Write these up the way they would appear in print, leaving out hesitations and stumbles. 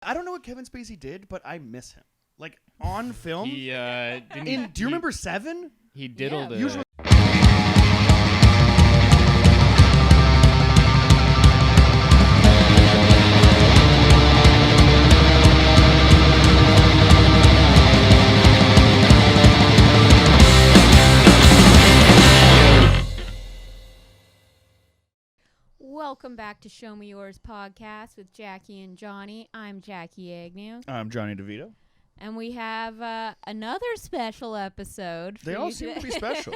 I don't know what Kevin Spacey did, but I miss him. Like, on film. Do you remember Seven? He diddled it. Usually. Welcome back to Show Me Yours podcast with Jackie and Jonny. I'm Jackie Agnew. I'm Jonny DeVito. And we have another special episode. They all seem to be special.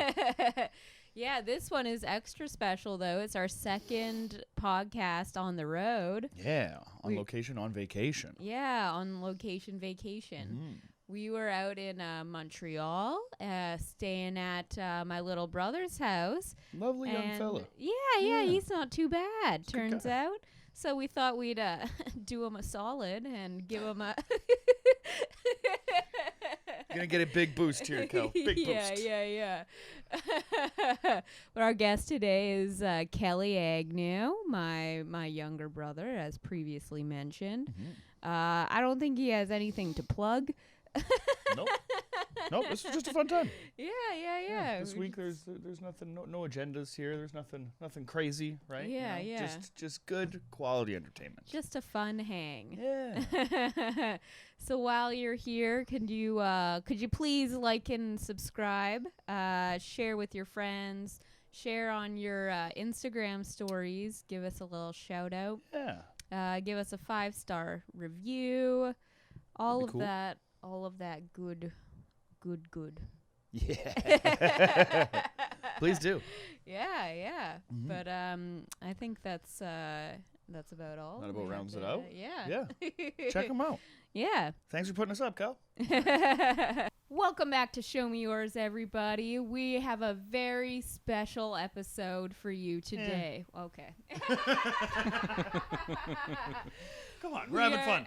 Yeah, this one is extra special, though. It's our second podcast on the road. Yeah, on location, on vacation. Yeah, on location vacation. Mm. We were out in Montreal, staying at my little brother's house. Lovely young fella. Yeah, he's not too bad, turns guy. out. So we thought we'd do him a solid and give him a... Gonna get a big boost here, Kel. Big boost. Yeah. But our guest today is Kelly Agnew, my younger brother, as previously mentioned. Mm-hmm. I don't think he has anything to plug. Nope, this is just a fun time. Yeah. This week there's nothing, no agendas here. There's nothing crazy, right? Yeah. Just good quality entertainment. Just a fun hang. Yeah. So while you're here, could you please like and subscribe, share with your friends, share on your Instagram stories, give us a little shout out. Yeah. Give us a 5-star review. All of cool. that good. Yeah. Please do. Yeah. Mm-hmm. But I think that's about all. That about We rounds have it out? Yeah. Check them out. Yeah. Thanks for putting us up, Cal. Welcome back to Show Me Yours, everybody. We have a very special episode for you today. Okay. Come on, we're having fun.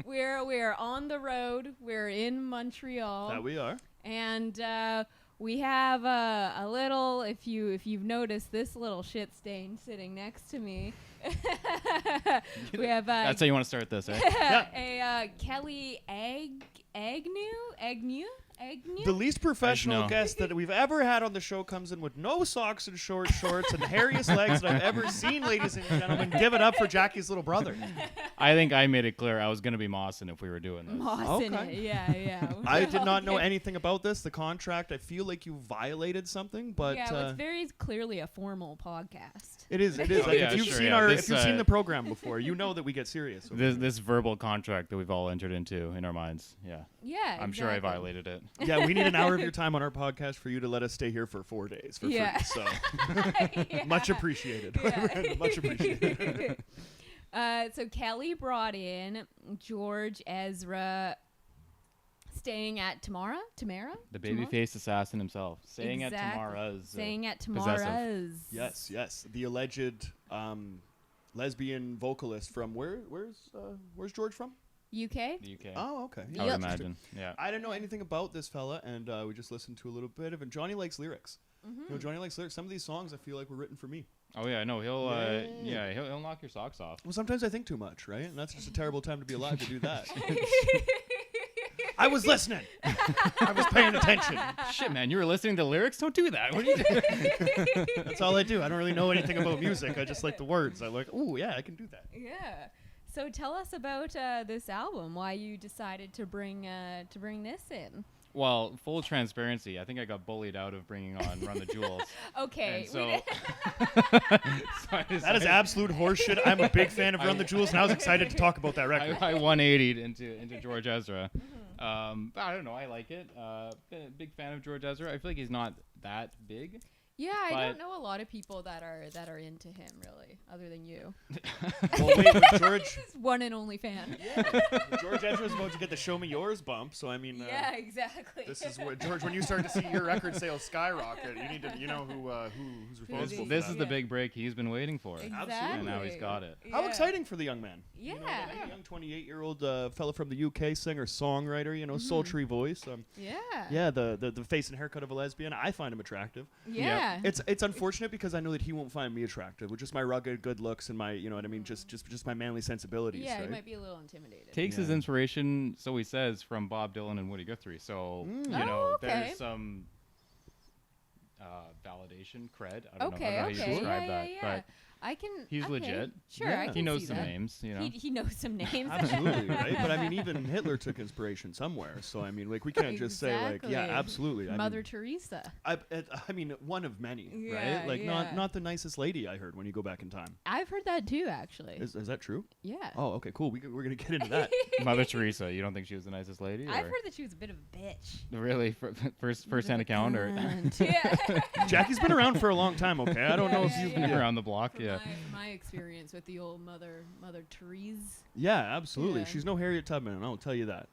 We're on the road. We're in Montreal. That we are. And we have a little, if you've noticed, this little shit stain sitting next to me. We have That's how you want to start this, eh? a Kelly Agnew. The least professional Agnew. guest that we've ever had on the show comes in with no socks and short shorts and the hairiest legs that I've ever seen, ladies and gentlemen. Give it up for Jackie's little brother. I think I made it clear I was going to be mossing if we were doing this. Mossing Okay. it. Yeah. I did not know anything about this, the contract. I feel like you violated something, but it's very clearly a formal podcast. it is. Oh, Like, yeah, if you've sure, seen yeah. if you've seen the program before, you know that we get serious. This verbal contract that we've all entered into in our minds. Yeah. Yeah, I'm sure I violated it. Yeah, we need an hour of your time on our podcast for you to let us stay here for 4 days for free. So much appreciated. Much appreciated. So Kelly brought in George Ezra, staying at Tamara. The baby-faced assassin himself. Staying Exactly. at Tamara's. Staying at possessive. Tamara's. Yes. The alleged lesbian vocalist from where's George from? UK. The UK. Oh, okay. I would imagine. Yeah. I didn't know anything about this fella, and we just listened to a little bit of it. Jonny likes lyrics. Mm-hmm. You know, Jonny likes lyrics. Some of these songs I feel like were written for me. Oh yeah, no, he'll Yeah. he'll knock your socks off. Well, sometimes I think too much, right? And that's just a terrible time to be alive to do that. I was listening. I was paying attention. Shit, man, you were listening to lyrics? Don't do that. What are you doing? That's all I do. I don't really know anything about music. I just like the words. I like, oh yeah, I can do that. Yeah. So tell us about this album. Why you decided to bring this in? Well, full transparency, I think I got bullied out of bringing on Run the Jewels. Okay. And so, That is absolute horseshit. I'm a big fan of Run the Jewels, and I was excited to talk about that record. I 180'd into George Ezra. But I don't know. I like it. Been a big fan of George Ezra. I feel like he's not that big. Yeah, I But- don't know a lot of people that are into him really, other than you. Well, wait, but George. One and only fan. George Ezra's about to get the "Show Me Yours" bump, so I mean. Yeah, exactly. This is what George. When you start to see your record sales skyrocket, you need to, you know, who's responsible. This for is that. the big break he's been waiting for. Exactly. And now he's got it. How exciting for the young man. Yeah. You know, the young 28-year-old fella from the UK, singer, songwriter, sultry voice. Yeah. Yeah, the face and haircut of a lesbian. I find him attractive. Yeah. Yeah. It's unfortunate because I know that he won't find me attractive with just my rugged good looks and my, you know what I mean, just my manly sensibilities. Yeah, right? he might be a little intimidated. Takes his inspiration, so he says, from Bob Dylan and Woody Guthrie. So you know, there's some validation, cred. I don't know how you describe that, but I can. He's legit. Sure, Yeah. I can he knows see some that. names. You know, He knows some names. Absolutely, right? But I mean, even Hitler took inspiration somewhere. So I mean, like, we can't just say like, yeah, absolutely. Mother Teresa. I mean, one of many, Yeah, right? Like, yeah. not the nicest lady I heard when you go back in time. I've heard that too, actually. Is that true? Yeah. Oh, okay, cool. We're gonna get into that. Mother Teresa. You don't think she was the nicest lady? I've or? heard that she was a bit of a bitch. Really, first-hand account, or Yeah. Jackie's been around for a long time. Okay, I don't know if you've been around the block. From Yeah. my experience with the old Mother Teresa. Yeah, absolutely. Yeah. She's no Harriet Tubman, I'll tell you that.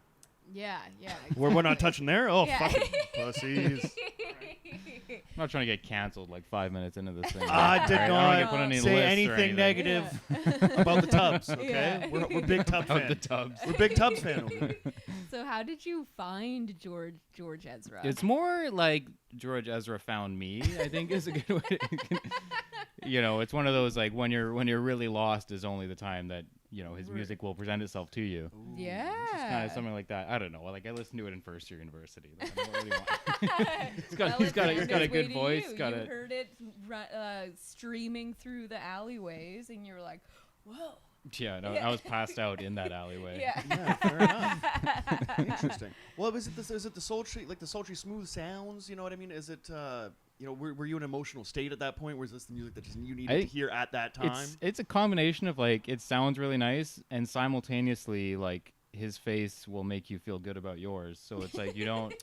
Yeah. We're not touching there. Oh, Yeah. fucking pussies. I'm not trying to get canceled like 5 minutes into this thing. I did Right? I don't not get put on any say lists or anything negative about the Tubs. Okay, Yeah. we're big Tub About fans. the Tubs. We're big Tubs fan over here. So how did you find George Ezra? It's more like George Ezra found me, I think, is a good way. You know, it's one of those like when you're really lost is only the time that, you know, his music will present itself to you. Yeah. It's kind of something like that. I don't know. Like I listened to it in first year university. Like, I don't really want. he's got a good voice. You heard it streaming through the alleyways, and you were like, "Whoa." Yeah, no, I was passed out in that alleyway. Yeah. Yeah, fair enough. Interesting. Well, is it the sultry, like the sultry smooth sounds? You know what I mean? Is it you know, were you in an emotional state at that point? Was this the music that just you needed to hear at that time? It's a combination of like it sounds really nice and simultaneously like his face will make you feel good about yours. So it's like you don't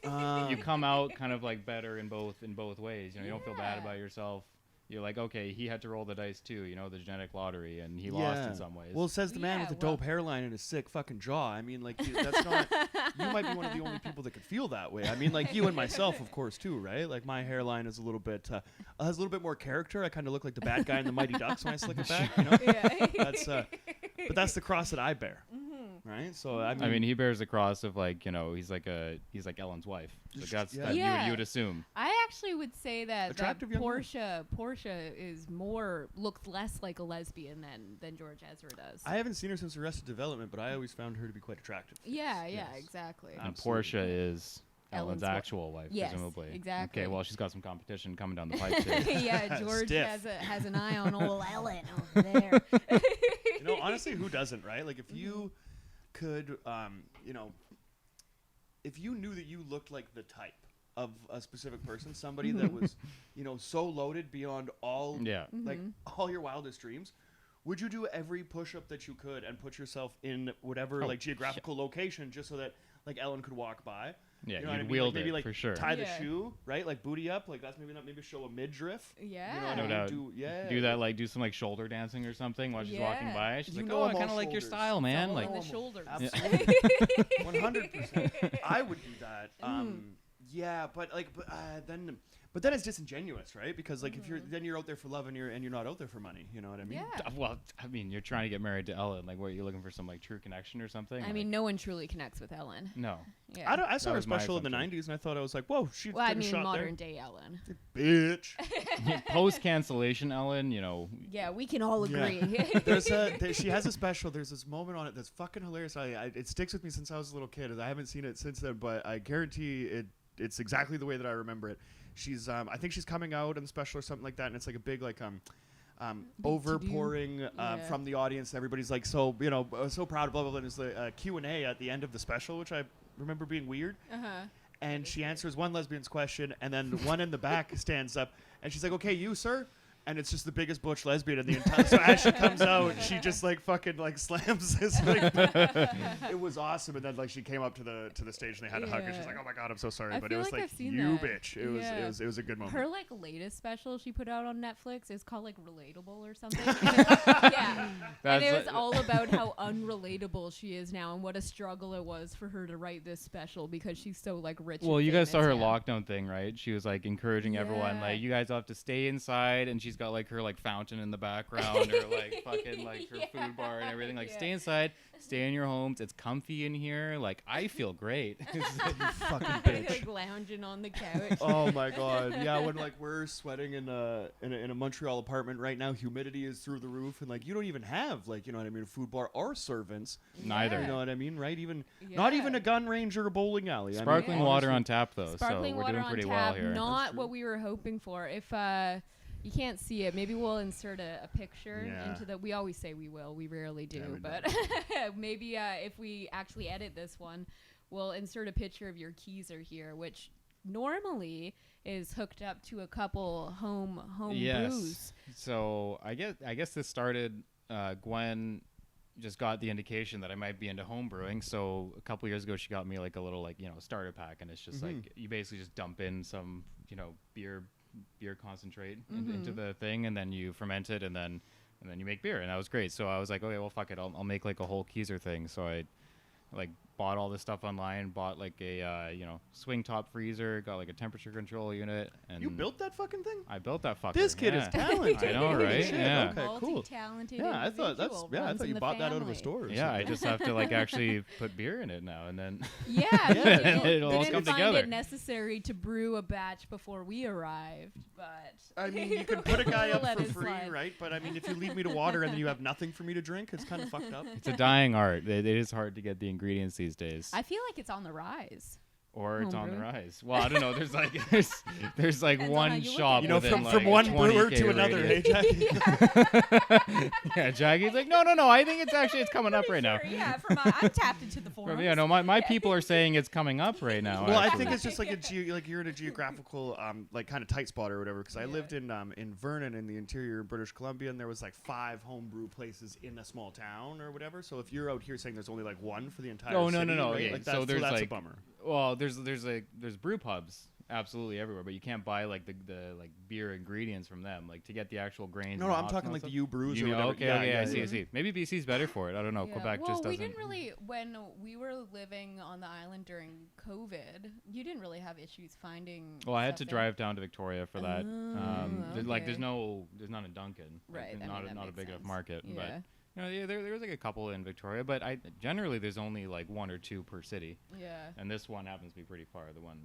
you come out kind of like better in both ways. You know, you don't feel bad about yourself. You're like, okay, he had to roll the dice too, you know, the genetic lottery, and he lost in some ways. Well, says the man with the dope hairline and a sick fucking jaw. I mean, like, that's not. You might be one of the only people that could feel that way. I mean, like you and myself, of course, too, right? Like my hairline is a little bit has a little bit more character. I kind of look like the bad guy in the Mighty Ducks when I slick it back. You know? Yeah. That's but that's the cross that I bear. Right, so I mean, he bears the cross of like, you know, he's like Ellen's wife. So that's that you would assume. I actually would say that Portia looks less like a lesbian than George Ezra does. I haven't seen her since Arrested Development, but I always found her to be quite attractive. Yeah, exactly. And Portia is Ellen's actual wife, presumably. Exactly. Okay, well, she's got some competition coming down the pipe too. Yeah, George has an eye on old Ellen over there. You know, honestly, who doesn't, right? Like, if you could, you know, if you knew that you looked like the type of a specific person, somebody that was, you know, so loaded beyond all, like, all your wildest dreams, would you do every push-up that you could and put yourself in whatever, like, geographical location just so that, like, Ellen could walk by? Yeah, you know you'd what I mean? wield like, maybe, it like, for sure. Tie the shoe, right? Like, booty up. Like, that's maybe show a midriff. Yeah. You know what No I doubt. mean? Do that, like, do some, like, shoulder dancing or something while she's walking by. She's You like, know oh, I I'm kind of all like your shoulders. style, man. All Like, in the shoulders. Absolutely. 100%. I would do that. Yeah, but then it's disingenuous, right? Because like if you're out there for love and you're not out there for money, you know what I mean? Yeah. well, I mean, you're trying to get married to Ellen. Like, what, you're looking for some like true connection or something? I mean, no one truly connects with Ellen. No. Yeah. I saw her was my special in the assumption. 90s, and I thought I was like, whoa, she's Well, I getting mean, shot modern day Ellen. there. Bitch. Post cancellation, Ellen. You know. Yeah, we can all agree. She has a special. There's this moment on it that's fucking hilarious. It sticks with me since I was a little kid. I haven't seen it since then, but I guarantee it's exactly the way that I remember it. She's I think she's coming out in the special or something like that, and it's like a big like overpouring from the audience. Everybody's like so so proud of blah blah blah. And there's a Q&A at the end of the special, which I remember being weird. And she answers one lesbian's question, and then one in the back stands up, and she's like, "Okay, you, sir." And it's just the biggest butch lesbian in the entire. So as she comes out, she just like fucking like slams this. Like, it was awesome, and then like she came up to the stage and they had a hug, and she's like, "Oh my god, I'm so sorry," but it was like you bitch. It was a good moment. Her like latest special she put out on Netflix is called like Relatable or something. And it was all about how unrelatable she is now and what a struggle it was for her to write this special because she's so like rich. Well, and you guys saw famous her lockdown thing, right? She was like encouraging everyone, like, you guys all have to stay inside, and she's she's got like her like fountain in the background or like fucking like her food bar and everything. Like stay inside, stay in your homes. It's comfy in here. Like I feel great. You fucking bitch. Like lounging on the couch. Oh my god. Yeah, when like we're sweating in a Montreal apartment right now, humidity is through the roof, and like you don't even have like, you know what I mean, a food bar or servants. Neither. You know what I mean, right? Even not even a gun range or a bowling alley. Sparkling water on tap though, Sparkling so we're water doing on pretty tap, well here. not what we were hoping for. If you can't see it, maybe we'll insert a picture into the. We always say we will. We rarely do, but maybe if we actually edit this one, we'll insert a picture of your keezer here, which normally is hooked up to a couple home brews. So I guess this started. Gwen just got the indication that I might be into home brewing. So a couple years ago, she got me like a little like starter pack, and it's just like you basically just dump in some beer concentrate into the thing, and then you ferment it, and then you make beer, and that was great. So I was like, okay, well fuck it, I'll make like a whole keezer thing. So I like bought all this stuff online, bought like a swing top freezer, got like a temperature control unit, and you built that fucking thing? I built that fucker. This kid is talented. I know, right? Shit. Yeah. Okay, cool. Multi-talented. Yeah, I thought you bought that out of a store. Yeah, I just have to like actually put beer in it now, and then it'll all come find together. it necessary to brew a batch before we arrived, but I mean, you can put a guy up Let for it free, slide. right? But I mean, if you lead me to water and then you have nothing for me to drink, it's kind of fucked up. It's a dying art. It is hard to get the ingredients these days. I feel like it's on the rise. Or it's on the Homebrew. rise. Well, I don't know. There's like there's like Depends on how one you look shop. at it. From within, like, one 20K brewer to another, hey, radius. Jackie? Yeah, Jackie's like, no. I think it's coming up right now. Sure, yeah, I'm tapped into the forums. Yeah, no, my people are saying it's coming up right now. Well, I actually. think it's just like like you're in a geographical like kind of tight spot or whatever. Because I lived in Vernon in the interior British Columbia, and there was like 5 homebrew places in a small town or whatever. So if you're out here saying there's only like one for the entire no, city, no. right? Okay. Like So there's that's like a bummer. Well, there's brew pubs absolutely everywhere, but you can't buy like the like beer ingredients from them, like to get the actual grains. No, and I'm hops talking and all like stuff. the U brews You or mean- whatever. Okay, I yeah. see. Maybe BC's better for it. I don't know. Yeah. Quebec well, just we doesn't. didn't really, when we were living on the island during COVID, you didn't really have issues finding. Well, I had to stuff drive down to Victoria for that. Like, okay. there's not a Dunkin'. Right, Like, I mean, that not a makes big enough sense. market. Yeah. But there was like a couple in Victoria, but generally there's only like 1 or 2 per city. Yeah. And this one happens to be pretty far. The one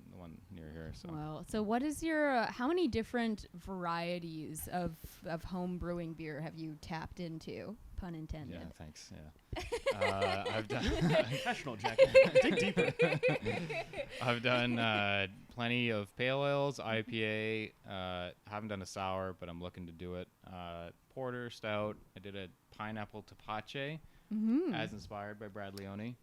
near here. So. Well, so what is your? How many different varieties of home brewing beer have you tapped into? Pun intended. Yeah, thanks. Yeah. I've done. Professional, Jackie. Dig deeper. I've done plenty of pale ales, IPA. Haven't done a sour, but I'm looking to do it. Porter, stout. I did a pineapple tapache, as inspired by Brad Leone.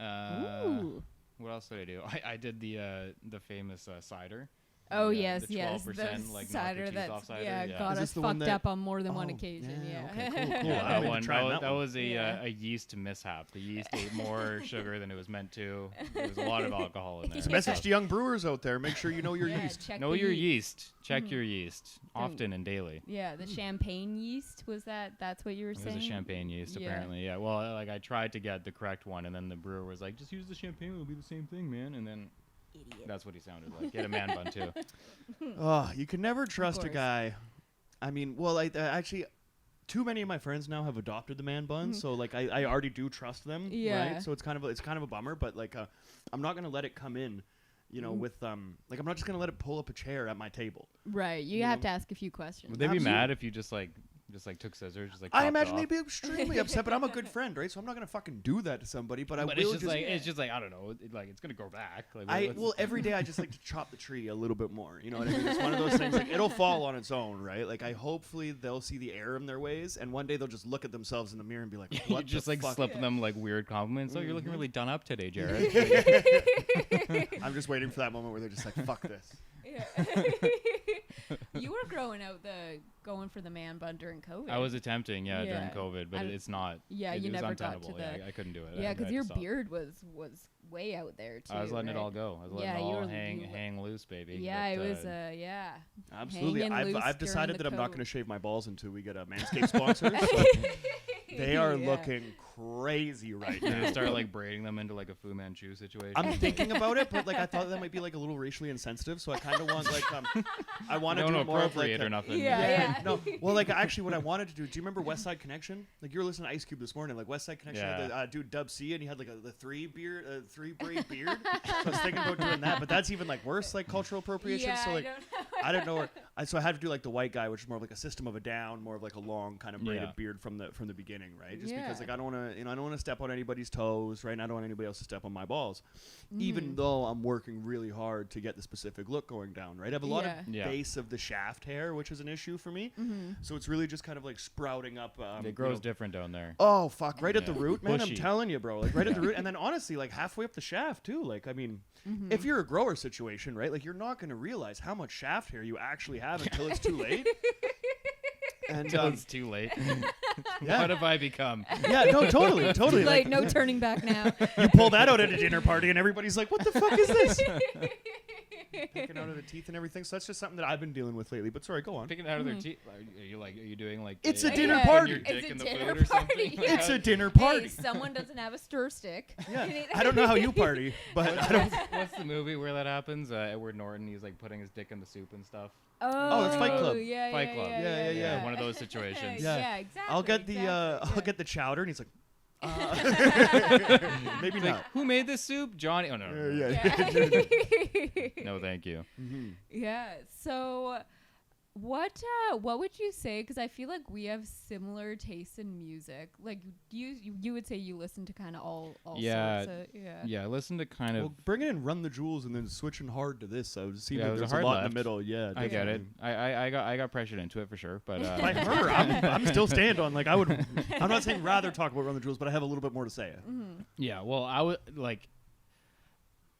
Ooh. What else did I do? I did the famous cider. Oh The, yes, the yes, 12%, the like, knock cider your teeth that's off cider. got Is us this the one fucked that- up on more than one Oh, occasion. yeah, Yeah. okay, cool. Yeah, I that haven't one. tried That that was Yeah. a yeast mishap. The yeast ate more sugar than it was meant to. There was a lot of alcohol in there. It's a message to young brewers out there. Make sure you know your yeast. Check Know the your yeast. Check your yeast Don't- often and daily. Yeah, the champagne yeast was that. That's what you were It was saying. a champagne yeast, Yeah. apparently. Yeah. Well, like I tried to get the correct one, and then the brewer was like, "Just use the champagne; it'll be the same thing, man." And then that's what he sounded like. Get a man bun too. Oh, you can never trust a course. guy. I mean, well, actually, too many of my friends now have adopted the man bun, so like I already do trust them. Yeah. Right. So it's kind of a bummer, but like I'm not gonna let it come in. With like I'm not just gonna let it pull up a chair at my table. Right, you You have know? to ask a few questions. Would they be Absolutely. mad if you just took scissors, just like? I chopped it imagine off? they'd be extremely upset, but I'm a good friend, right? So I'm not gonna fucking do that to somebody. But I But will it's just like I don't know. It's gonna grow back. Like, every day I just like to chop the tree a little bit more. You know what I mean? It's one of those things like it'll fall on its own, right? Like hopefully they'll see the error in their ways, and one day they'll just look at themselves in the mirror and be like, you "What just the like fuck?" slip them like weird compliments. Oh, you're looking really done up today, Jared. I'm just waiting for that moment where they're just like, "Fuck this." You were going for the man bun during COVID. I was attempting, during Yeah. COVID, but it's not. Yeah, it you was never got to untenable. the. Yeah, I couldn't do it. Yeah, I because had your to stop. beard was way out there too. I was letting it right? all go. I was letting Yeah, it you all were- hang loose, baby. Yeah, But, it was. Yeah. Absolutely. Hanging loose I've decided during that I'm the not going to COVID. shave my balls until we get a Manscaped sponsor. So They are looking crazy right You now. just start like braiding them into like a Fu Manchu situation. I'm thinking about it, but like I thought that might be like a little racially insensitive, so I kind of want like I want to don't do more of like appropriate or nothing. Yeah. no. Well, like actually, what I wanted to do. Do you remember West Side Connection? Like you were listening to Ice Cube this morning. Like West Side Connection had the dude Dub C, and he had like the three braid beard. So I was thinking about doing that, but that's even like worse, like cultural appropriation. Yeah, so like I don't know where. So I had to do like the white guy, which is more of like a System of a Down, more of like a long kind of braided beard from the beginning, right? Just because like I don't want to, I don't want to step on anybody's toes, right? And I don't want anybody else to step on my balls, even though I'm working really hard to get the specific look going down, right? I have a lot of base of the shaft hair, which is an issue for me. So it's really just kind of like sprouting up. It grows different down there. Oh fuck! Right at the root, man. Bushy. I'm telling you, bro. Like right at the root, and then honestly, like halfway up the shaft too. Like I mean, if you're a grower situation, right? Like you're not going to realize how much shaft hair you actually have until it's too late. And Until it's too late. Yeah. What have I become? Yeah, no, totally. Too late, Like, no turning back now. you pull that out at a dinner party, and everybody's like, "What the fuck is this?" Picking out of the teeth and everything. So that's just something that I've been dealing with lately. But sorry, go on. Picking out of their teeth. Are you doing like? It's a dinner Yeah. party. Your dick It's in a the dinner food or party, something? yeah. It's a dinner party. Hey, someone doesn't have a stir stick. Yeah, I don't know how you party, but I don't. What's the movie where that happens? Edward Norton. He's like putting his dick in the soup and stuff. Oh, it's Fight Club. Yeah, Fight Club. Yeah. One of those situations. Yeah. Exactly. I'll get the I'll get the chowder, and he's like, maybe It's like, not. who made this soup? Johnny. Oh no. No, thank you. Yeah. So, what would you say? Because I feel like we have similar tastes in music. Like you would say you listen to kind of all Yeah. sorts of, Yeah, I listen to kind of. Well, bring it in, Run the Jewels, and then switching hard to this. So it seems Yeah, it like was a there's a hard lot in left. the middle. Yeah, I get it. definitely. I got pressured into it for sure, but By her, I'm still stand on. Like I would. I'm not saying rather talk about Run the Jewels, but I have a little bit more to say. yeah. Well, I would like.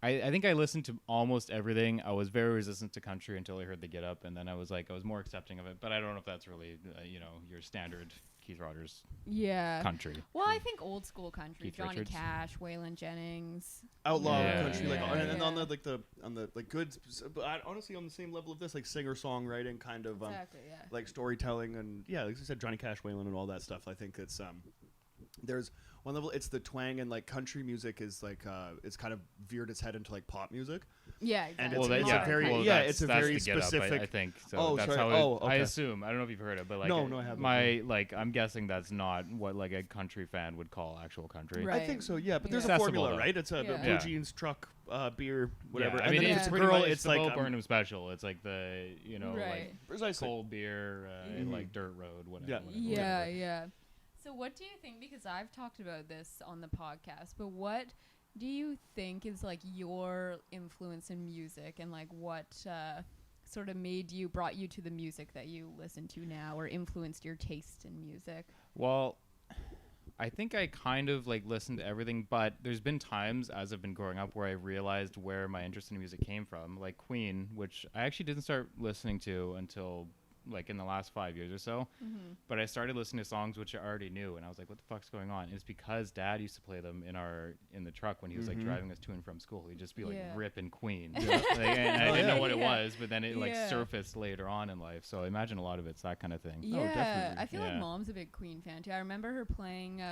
I think I listened to almost everything. I was very resistant to country until I heard the Get Up, and then I was more accepting of it. But I don't know if that's really your standard Keith Rogers country. Well, I think old school country, Keith Johnny Richards. Cash, Waylon Jennings, Outlaw Yeah, country, like, yeah, and yeah. on the good, but honestly on the same level of this, like singer songwriting kind of, exactly, yeah. like storytelling and like I said, Johnny Cash, Waylon, and all that stuff. I think it's there's one level, it's the twang, and like country music is like it's kind of veered its head into like pop music. Yeah, exactly. And Well, it's that, a very that's it's a the very Get Up, specific. I think. So Oh, that's sorry. how Oh, I okay. assume. I don't know if you've heard it, but like No, I haven't. I'm guessing that's not what like a country fan would call actual country. Right. I think so, yeah. But there's Yeah. a formula, Accessible, though. right? It's a Yeah. blue Yeah. jeans, truck, beer, whatever. Yeah, I and mean, then if it's it's a pretty girl, much it's the like Bo Burnham special. It's like the Right. like precisely. cold beer and like dirt road, whatever. Yeah. Yeah, whatever. yeah. So what do you think, because I've talked about this on the podcast, but what do you think is like your influence in music, and like what sort of brought you to the music that you listen to now, or influenced your taste in music? Well, I think I kind of like listened to everything, but there's been times as I've been growing up where I realized where my interest in music came from, like Queen, which I actually didn't start listening to until like in the last 5 years or so. But I started listening to songs which I already knew, and I was like, what the fuck's going on? And it's because Dad used to play them in the truck when he was like driving us to and from school. He'd just be like ripping Queen. Like, and I didn't know what it was, but then it like surfaced later on in life. So I imagine a lot of it's that kind of thing. Yeah, definitely. I feel like Yeah. Mom's a big Queen fan too. I remember her playing.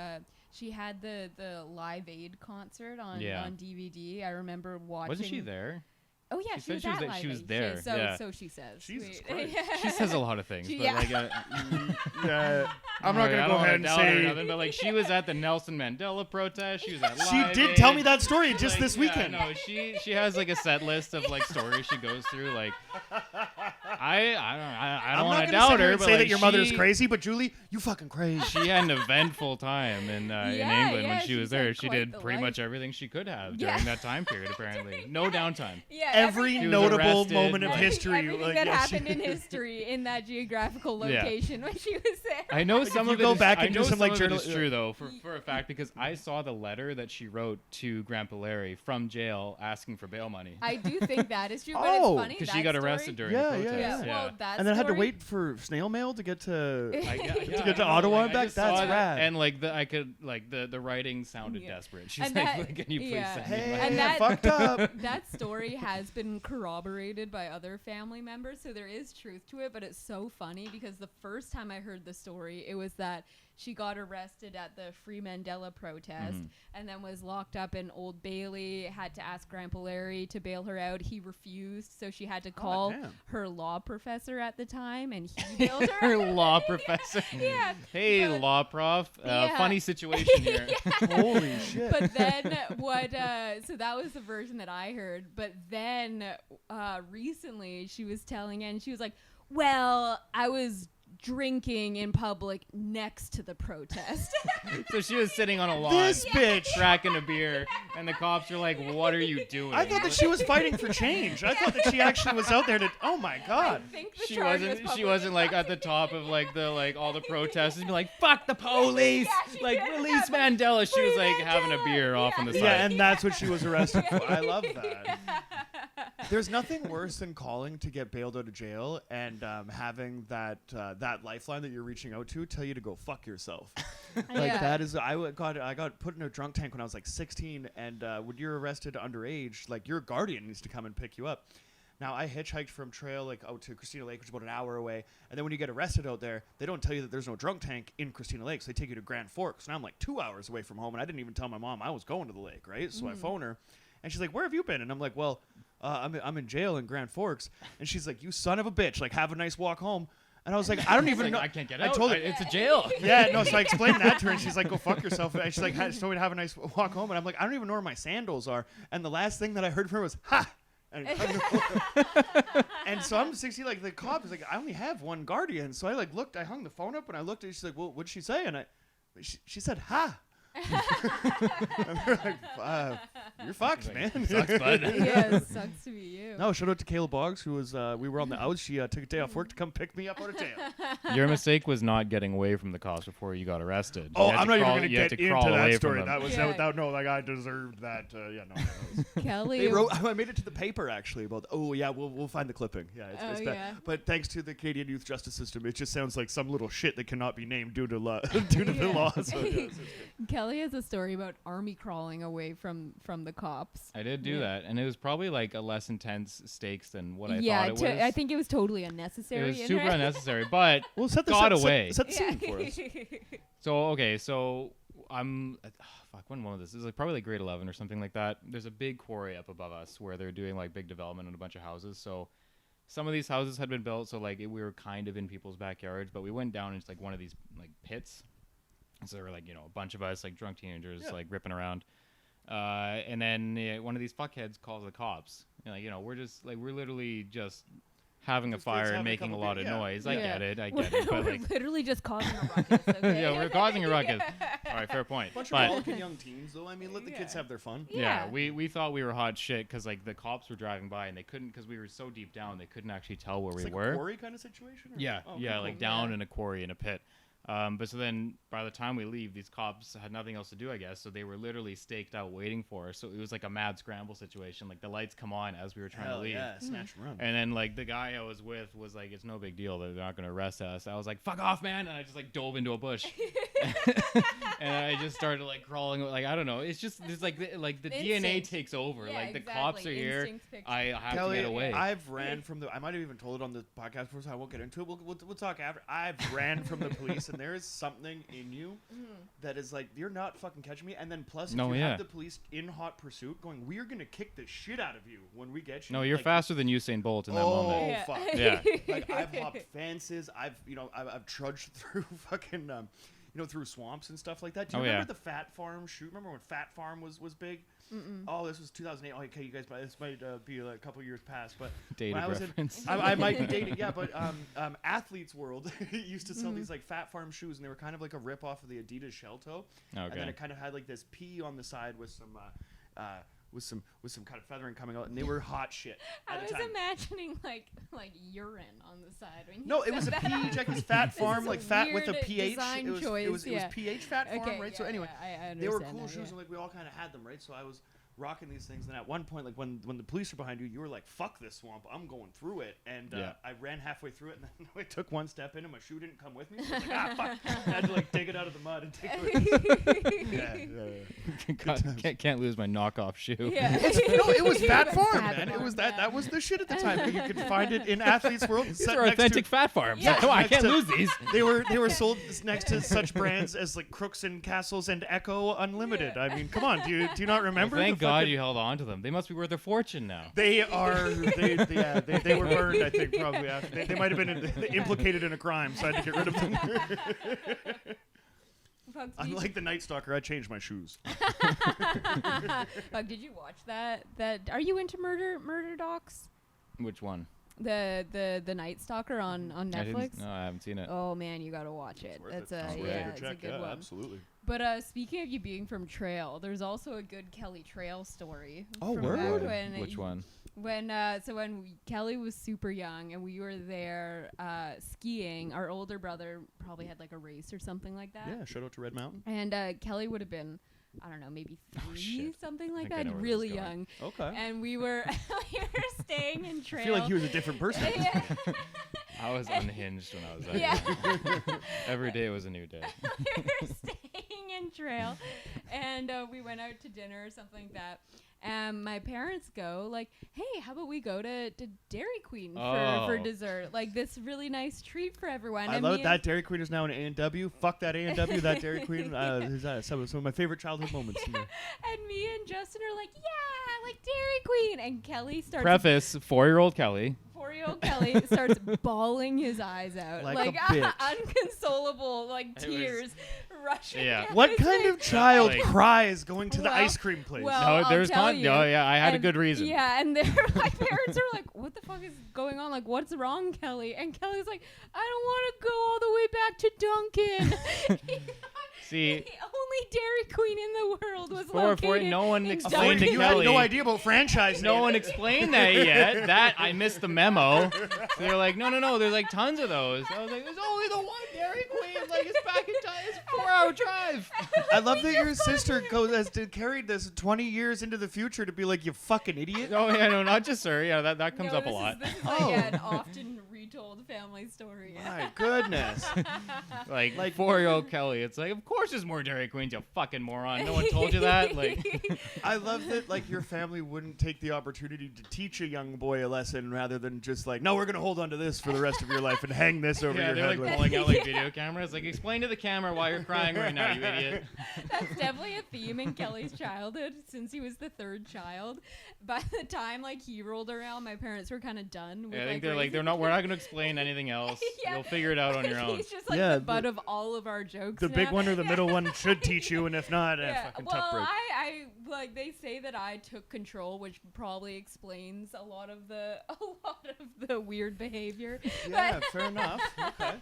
She had the Live Aid concert on DVD. I remember watching. Wasn't she there? Oh yeah, She she said was she was at there- Live she was Aid. there, So yeah. so she says. Jesus Wait. Christ. She says a lot of things, but Yeah. like Yeah, I'm not I gonna don't go wanna ahead and doubt her or say nothing, but like she was at the Nelson Mandela protest. She was at she Live did Aid. tell me that story just Like, this weekend. Yeah, no, she has like a set list of like stories she goes through. Like I I'm don't not want to gonna doubt sit here her, and but say like, that your mother's she- crazy, but Julie, you fucking crazy. She had an eventful time in Yeah, England yeah, when she was she's there. had She quite did the pretty life. much everything she could have Yeah. during that time period. Apparently, no downtime. Yeah, Every She was notable arrested, moment of like- history, everything like, that yeah, she- happened in history in that geographical Yeah. location when she was there. I know Like, some if of you it go is- back I and do know some, like, of it journal- is true though, for a fact, because I saw the letter that she wrote to Grandpa Larry from jail asking for bail money I do think that is true, but Oh. it's funny because that she got story- arrested during Yeah, the yeah, protest. Yeah, well, that and then had to story- wait for snail mail to get to. I get to Ottawa and back? just saw That's that, rad. And like the writing sounded Yeah. desperate. She's And like, that- can you please yeah. send me Hey, money? And that- fucked up. That story has been corroborated by other family members, so there is truth to it, but it's so funny because the first time I heard the story, it was that she got arrested at the Free Mandela protest and then was locked up in Old Bailey, had to ask Grandpa Larry to bail her out. He refused, so she had to call her law professor at the time, and he bailed her. Her law professor. Yeah. Hey, law prof. Funny situation here. Holy shit. But then so that was the version that I heard. But then recently she was telling, and she was like, well, I was drinking in public next to the protest. So she was sitting on a lawn, This bitch. cracking a beer, and the cops were like, "What are you doing?" I thought that she was fighting for change. I thought that she actually was out there to. Oh my god. I think the she charge wasn't. was She wasn't like at the top of like all the protesters, be like, "Fuck the police!" she Like did. release Yeah, Mandela. She was like Free having a Mandela. beer off on the side. Yeah, and that's what she was arrested for. I love that. There's nothing worse than calling to get bailed out of jail and having that lifeline that you're reaching out to tell you to go fuck yourself. Like that is, I got put in a drunk tank when I was like 16, and when you're arrested underage, like your guardian needs to come and pick you up. Now I hitchhiked from Trail like out to Christina Lake, which is about an hour away, and then when you get arrested out there, they don't tell you that there's no drunk tank in Christina Lake, so they take you to Grand Forks. Now I'm like 2 hours away from home, and I didn't even tell my mom I was going to the lake, right? So I phone her, and she's like, "Where have you been?" And I'm like, "Well, I'm in jail in Grand Forks." And she's like, "You son of a bitch! Like, have a nice walk home." And I was like, "I don't even know. I can't get I out. told her, It's a jail. yeah, no. So I explained that to her, and she's like, "Go fuck yourself." And she's like, "Just told me to have a nice walk home." And I'm like, "I don't even know where my sandals are." And the last thing that I heard from her was, "Ha!" And so I'm 60, like the cop is like, "I only have one guardian." So I like looked, I hung the phone up, and I looked, and she's like, "Well, what'd she say?" And she said, "Ha." And they're like, "You're fucked, man." Sucks, bud. Yeah, it sucks to be you. No, shout out to Kayla Boggs, who was we were on the outs. She took a day off work to come pick me up out of jail. Your mistake was not getting away from the cops before you got arrested. Oh, You had I'm to not crawl- even you going had to to get crawl into away that from story. them. That was Yeah. that. No, like I deserved that. Yeah, no. Kelly. They wrote. I made it to the paper actually about. Oh yeah, we'll find the clipping. Yeah, it's bad. yeah. But thanks to the Canadian youth justice system, it just sounds like some little shit that cannot be named due to due to the law. So, yeah, it's good. Kelly has a story about army crawling away from the cops. I did do that, and it was probably like a less intense stakes than what I Yeah, thought it was. I think it was totally unnecessary. it was in super her- unnecessary, but Well, set the got set, away. Set the scene for us. So I'm when was this? It was like probably like grade 11 or something like that. There's a big quarry up above us where they're doing like big development on a bunch of houses. So some of these houses had been built, so like we were kind of in people's backyards, but we went down into like one of these like pits. So there were like a bunch of us like drunk teenagers like ripping around. And then one of these fuckheads calls the cops. We're literally just having a Just fire having and a making a couple lot beers, of yeah. noise. Yeah. I get it. We're But like, literally just causing a ruckus. Okay? yeah, we're causing a ruckus. All right, fair point. Bunch But of rollicking young teens, though. I mean, let the kids have their fun. yeah, we thought we were hot shit because like the cops were driving by and they couldn't, because we were so deep down, they couldn't actually tell where It's we like were. a quarry kind of situation. Or? Yeah, Oh, yeah, cool. like down in a quarry in a pit. But so then by the time we leave, these cops had nothing else to do, I guess. So they were literally staked out waiting for us. So it was like a mad scramble situation. Like the lights come on as we were trying Hell to leave. yeah, snatch and run. And then like the guy I was with was like, "It's no big deal. They're not going to arrest us." I was like, "Fuck off, man." And I just like dove into a bush. And I just started like crawling. Like, I don't know. It's just, there's like the DNA Instinct. takes over. Yeah, like the exactly. cops are here. Instincts picture. I have Kelly, to get away. I've ran from the. I might have even told it on the podcast before, so I won't get into it. We'll talk after. I've ran from the police, and there is something in you that is like, you're not fucking catching me. And then plus, if No, you yeah. have the police in hot pursuit, going, we're gonna kick the shit out of you when we get you. No, you're like, faster than Usain Bolt in that Oh, moment. Yeah. fuck. Yeah. Like I've hopped fences. I've trudged through fucking through swamps and stuff like that. Do you Oh, remember yeah. the Fat Farm shoot? Remember when Fat Farm was big? Oh, this was 2008. Oh, okay, you guys, this might be like a couple years past, but Dated when I was reference. I might be dating, yeah. But Athlete's World used to sell these like Fat Farm shoes, and they were kind of like a rip off of the Adidas shell toe. And then Okay. it kind of had like this P on the side with some kind of feathering coming out, and they were hot shit I at was the time. imagining like urine on the side. When you No, it was a said that. PH, like it was Fat Farm, is a like fat with a weird PH. design It was choice, yeah. PH Fat Farm, Okay, right? yeah, So anyway, yeah, I they were understand cool that, shoes, yeah. and like we all kind of had them, right? So I was rocking these things. And at one point, like when the police are behind you, you were like, "Fuck this swamp! I'm going through it." And I ran halfway through it, and then I took one step in, and my shoe didn't come with me. So I was like, fuck! I had to like dig it out of the mud and take it. Can't lose my knockoff shoe. Yeah. It was Fat Farm, Fat man. It Farm, was yeah. that was the shit at the time. You could find it in Athlete's World. These are authentic Fat Farms. Yeah. Come on, I Next can't to- lose these. They were sold next to such brands as like Crooks and Castles and Echo Unlimited. Yeah. I mean, come on, do you not remember? Well, thank the God fucking- you held on to them. They must be worth a fortune now. They are. They were burned. I think probably after. They might have been implicated in a crime, so I had to get rid of them. Unlike the Night Stalker, I changed my shoes. Fuck, did you watch that? Are you into murder docs? Which one? The Night Stalker on Netflix. No, I haven't seen it. Oh man, you gotta watch it. It's a good one. Absolutely. But speaking of you being from Trail, there's also a good Kelly Trail story. Oh, from word? back when Which one? When Kelly was super young and we were there skiing, our older brother probably had like a race or something like that. Yeah, shout out to Red Mountain. And Kelly would have been, I don't know, maybe 3, something like I that, know where really this is young. Okay. And we were staying in Trail. I feel like he was a different person. Yeah. I was unhinged when I was that Yeah. young. Every day was a new day. We were staying in Trail, and we went out to dinner or something like that. And my parents go like, "Hey, how about we go to Dairy Queen for dessert? Like this really nice treat for everyone." I love that Dairy Queen is now an A&W. Fuck that A&W. That Dairy Queen is some of my favorite childhood moments. And me and Justin are like, "Yeah, like Dairy Queen." And Kelly starts. Preface: 4-year-old Kelly. 4-year-old Kelly starts bawling his eyes out, Like a bitch. Unconsolable, like tears rushing. Yeah. down What his kind face. of child Like- cries going to the Well- ice cream place? well- No, I'll there's tell con. you. No, yeah, I had a And- good reason. Yeah, and my parents are like, "What the fuck is going on? Like, what's wrong, Kelly?" And Kelly's like, "I don't want to go all the way back to Dunkin'." See, the only Dairy Queen in the world was For located no one in explained to Dunkin'. You had Kelly. no idea about franchising. no one explained that yet. That I missed the memo. So they're like, no. There's like tons of those. I was like, there's only the one Dairy Queen. Like it's back in time. It's a 4-hour drive. I love that your sister carried this 20 years into the future to be like, "You fucking idiot." Oh yeah, no, not just her. Yeah, that comes No, up a lot. This is like an often retold family story. My goodness. Like Like- 4-year-old Kelly. It's like, of course there's more Dairy Queens, you fucking moron. No one told you that. Like, I love that like your family wouldn't take the opportunity to teach a young boy a lesson rather than just like, "No, we're gonna hold on to this for the rest of your life and hang this over yeah, your they're head." like pulling out like video cameras. Like, explain to the camera why you're crying right now, you idiot. That's definitely a theme in Kelly's childhood since he was the 3rd child. By the time like he rolled around, my parents were kind of done with Yeah, I think raising we're not going to explain anything else. Yeah. You'll figure it out on your own. He's just like Yeah, the butt of all of our jokes. The big now. one or the middle one should teach you, and if not, fucking well, tough break. I like they say that I took control, which probably explains a lot of the weird behavior. Yeah, fair enough. Okay.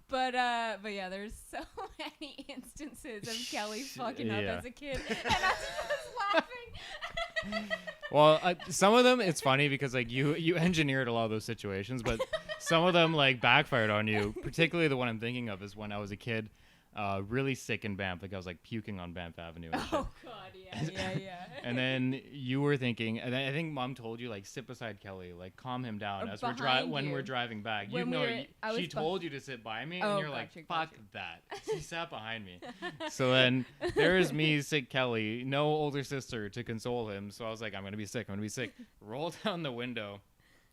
But yeah, there's so many instances of Kelly fucking up Yeah. as a kid, and I was just laughing. Well, some of them, it's funny because like you engineered a lot of those situations, but some of them like backfired on you. Particularly the one I'm thinking of is when I was a kid, really sick in Banff. Like I was like puking on Banff Avenue. And shit. Oh God, yeah. And then you were thinking, and then I think Mom told you like sit beside Kelly, like calm him down Or as behind when you. we're driving back. When You know, we were- I she was told you to sit by me, Oh, and you're like, gotcha, fuck gotcha. that. She sat behind me. So then there is me, sick Kelly, no older sister to console him. So I was like, I'm gonna be sick. Roll down the window.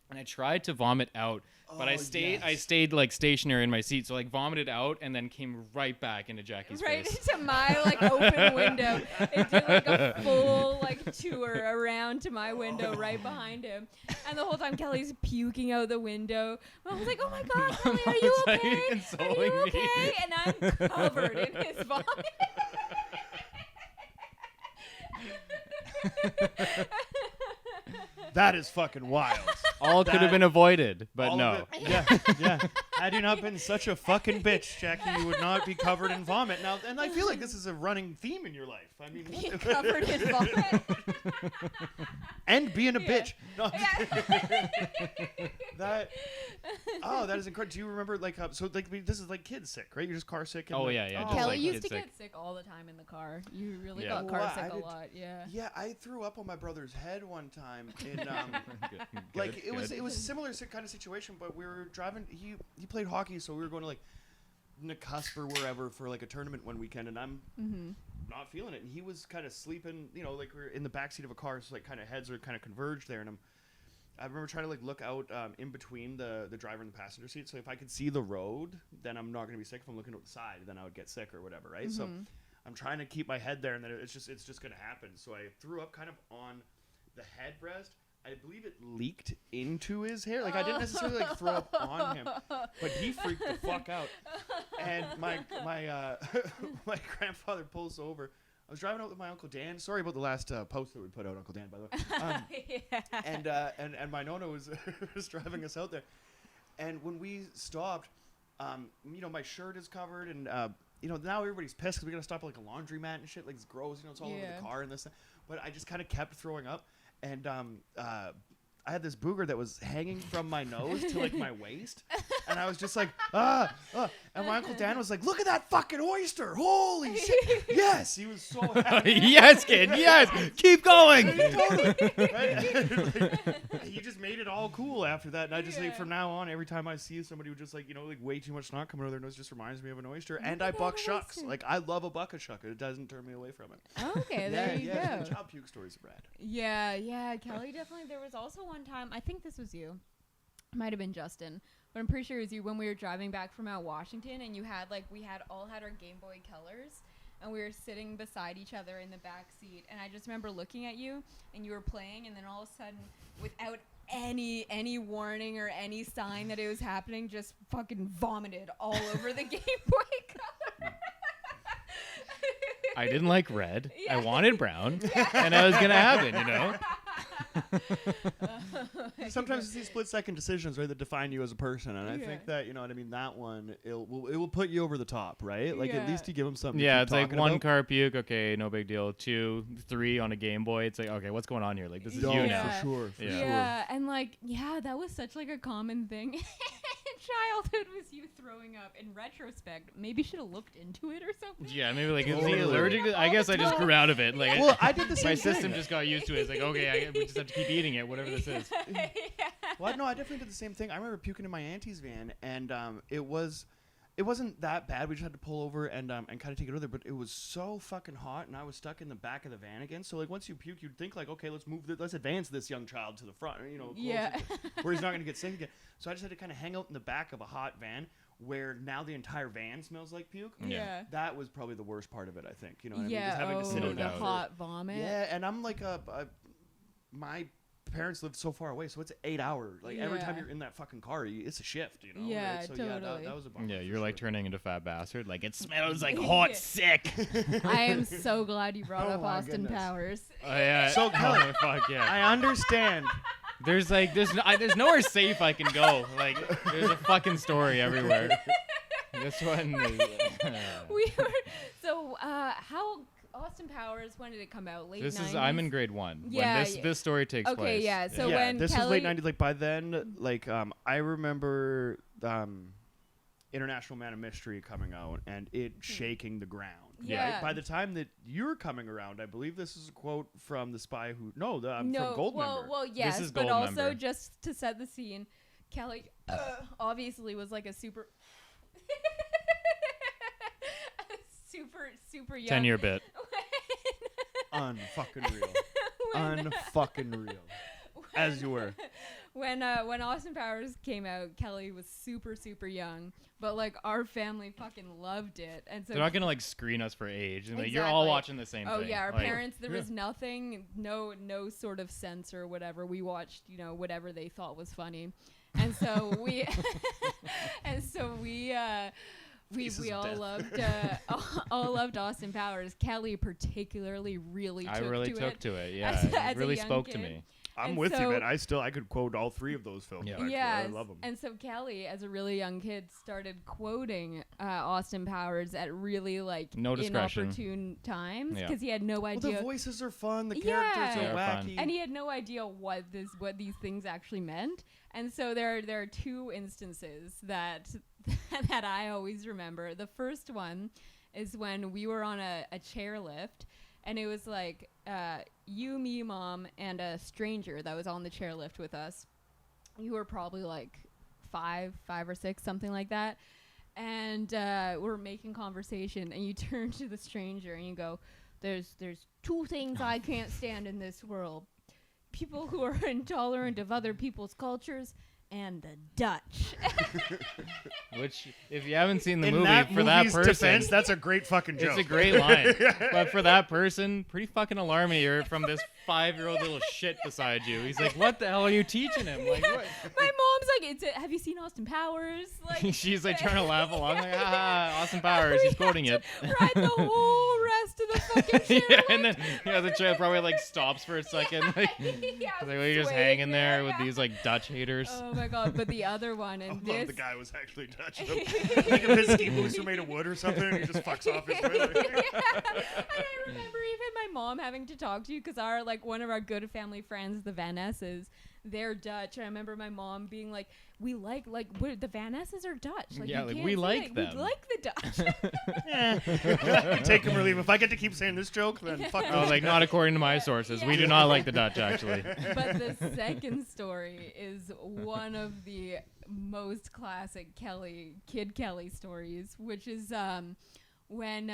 And I tried to vomit out, but I stayed like stationary in my seat, so like vomited out and then came right back into Jackie's Right face. into my like open window. It did like a full like tour around to my window right behind him, and the whole time Kelly's puking out the window. I was like, "Oh my God, Kelly, are you Mom's, like, okay? Are consoling you me. okay?" And I'm covered in his vomit. That is fucking wild. All could have been avoided, but All no. of it. Yeah. Had you not been such a fucking bitch, Jackie, you would not be covered in vomit. Now, and I feel like this is a running theme in your life. I mean, Being covered in vomit. and being a Yeah. bitch. No, Yeah. Oh, that is incredible. Do you remember this is like kid sick, right? You're just car sick. Oh yeah. Oh. Just Kelly like used to sick. get sick all the time in the car. You really Yeah. got car sick I a did- lot. Yeah. Yeah, I threw up on my brother's head one time in Good, it was a similar kind of situation, but we were driving. He played hockey, so we were going to like Cusp or wherever for like a tournament one weekend, and I'm not feeling it, and he was kind of sleeping. Like we were in the backseat of a car, so like kind of heads are kind of converged there, and I remember trying to like look out in between the driver and the passenger seat, so if I could see the road, then I'm not going to be sick. If I'm looking at the side, then I would get sick or whatever, right? So I'm trying to keep my head there, and then it's just going to happen. So I threw up kind of on the headrest. I believe it leaked into his hair. Like I didn't necessarily like throw up on him, but he freaked the fuck out. And my my grandfather pulls over. I was driving out with my Uncle Dan. Sorry about the last post that we put out, Uncle Dan, by the way. And my nonna was was driving us out there. And when we stopped, my shirt is covered, and now everybody's pissed because we gotta stop at like a laundromat and shit. Like it's gross, it's all over the car and this. But I just kind of kept throwing up. And I had this booger that was hanging from my nose to like my waist, and I was just like, and my Uncle Dan was like, "Look at that fucking oyster! Holy shit! Yes!" He was so happy. Yes, kid. Yes, keep going. Totally. Right? He just made it all cool after that, and I just think from now on, every time I see somebody who just like way too much snot coming out of their nose, just reminds me of an oyster. And I buck shucks. Like I love a bucket shuck. It doesn't turn me away from it. Okay, there you go. Child puke stories are rad. Yeah, Kelly definitely. There was also one time, I think this was you. It might have been Justin, but I'm pretty sure it was you when we were driving back from Mount Washington, and we had all had our Game Boy Colors, and we were sitting beside each other in the back seat, and I just remember looking at you, and you were playing, and then all of a sudden, without any warning or any sign that it was happening, just fucking vomited all over the Game Boy Color. I didn't like red. I wanted brown, and I was gonna have it. Sometimes it's these split-second decisions, right, that define you as a person, and I think that that one it will put you over the top, right? Like at least you give them something. Yeah, to it's keep like talking one about. car puke, okay, no big deal. 2, 3 on a Game Boy. It's like, okay, what's going on here? Like this is you now. For sure. Yeah, and that was such like a common thing. Childhood was you throwing up. In retrospect, maybe should have looked into it or something. Yeah, maybe like is he allergic to I guess I just grew out of it. Like Well, I did the same my thing. system just got used to it. It's like, okay, we just have to keep eating it, whatever this is. Well, no, I definitely did the same thing. I remember puking in my auntie's van, and it wasn't that bad. We just had to pull over and kind of take it over, but it was so fucking hot, and I was stuck in the back of the van again. So like once you puke, you'd think like, okay, let's advance this young child to the front, where he's not gonna get sick again. So I just had to kind of hang out in the back of a hot van, where now the entire van smells like puke. Yeah. That was probably the worst part of it, I think. You know what Yeah. I mean? Just having to sit in The that hot vomit. Yeah, and I'm like my parents lived so far away, so it's 8 hours. Like every time you're in that fucking car, it's a shift, Yeah, right? So totally. that was a bummer. Yeah, you're like turning into fat bastard. Like it smells like hot sick. I am so glad you brought Oh up my Austin goodness. Powers. Oh yeah. So, Kelly, oh, fuck yeah. I understand. There's nowhere safe I can go. Like there's a fucking story everywhere. This one is, We were how Austin Powers, when did it come out? Late 90s? I'm in grade 1 Yeah, when this story takes place. Okay, yeah. So yeah, when this Kelly, was late 90s. Like by then, I remember International Man of Mystery coming out and it shaking the ground. Yeah. Right? By the time that you're coming around, I believe this is a quote from The Spy Who from no, Goldmember. well, yes, is but also Goldmember. just to set the scene, Kelly obviously was like a super young 10-year bit. Unfucking real. Unfucking real. As you were. When Austin Powers came out, Kelly was super young, but like our family fucking loved it, and so They're not gonna like screen us for age, and like, you're Exactly. all watching the same Oh thing. yeah, our Like, parents. There was nothing, no sort of sense or whatever. We watched, whatever they thought was funny, and so we, we all loved Austin Powers. Kelly particularly really I took really to took it. to it. Yeah, as it a really young spoke to kid. me. I'm with you, man. I could quote all 3 of those films. Yeah. I love them. And so Kelly, as a really young kid, started quoting Austin Powers at really inopportune times because he had no idea. Well, the voices are fun. The characters are wacky, and he had no idea what these things actually meant. And so there are 2 instances that that I always remember. The first one is when we were on a chairlift. And it was like you, me, Mom, and a stranger that was on the chairlift with us. You were probably like 5 or 6, something like that. And we're making conversation, and you turn to the stranger and you go, "There's 2 things I can't stand in this world: people who are intolerant of other people's cultures." And the Dutch. Which, if you haven't seen the in movie, that for that person, defense, that's a great fucking joke. It's a great line. But for that person, pretty fucking alarming. You're from this 5-year-old little shit beside you. He's like, "What the hell are you teaching him?" Like, what? My mom's like, "Have you seen Austin Powers?" Like, she's like trying to laugh along, like, Austin Powers. He's quoting it. Ride the whole rest of the fucking chair. Yeah, and then the chair probably like stops for a second. Like, we're just hanging there with these like Dutch haters. Oh my god! But the other one, and I love the guy was actually Dutch. Think of his ski boots are made of wood or something, and he just fucks off his toilet. And I remember even my mom having to talk to you because one of our good family friends, the Van Esses, they're Dutch. And I remember my mom being like, "We like the Van Esses are Dutch. Like, yeah, you like can't we say like it. them. We like the Dutch." Yeah. Take them or leave 'em. If I get to keep saying this joke, then fuck I was like, not according to my sources. We do not like the Dutch, actually. But the second story is one of the most classic Kid Kelly stories, which is when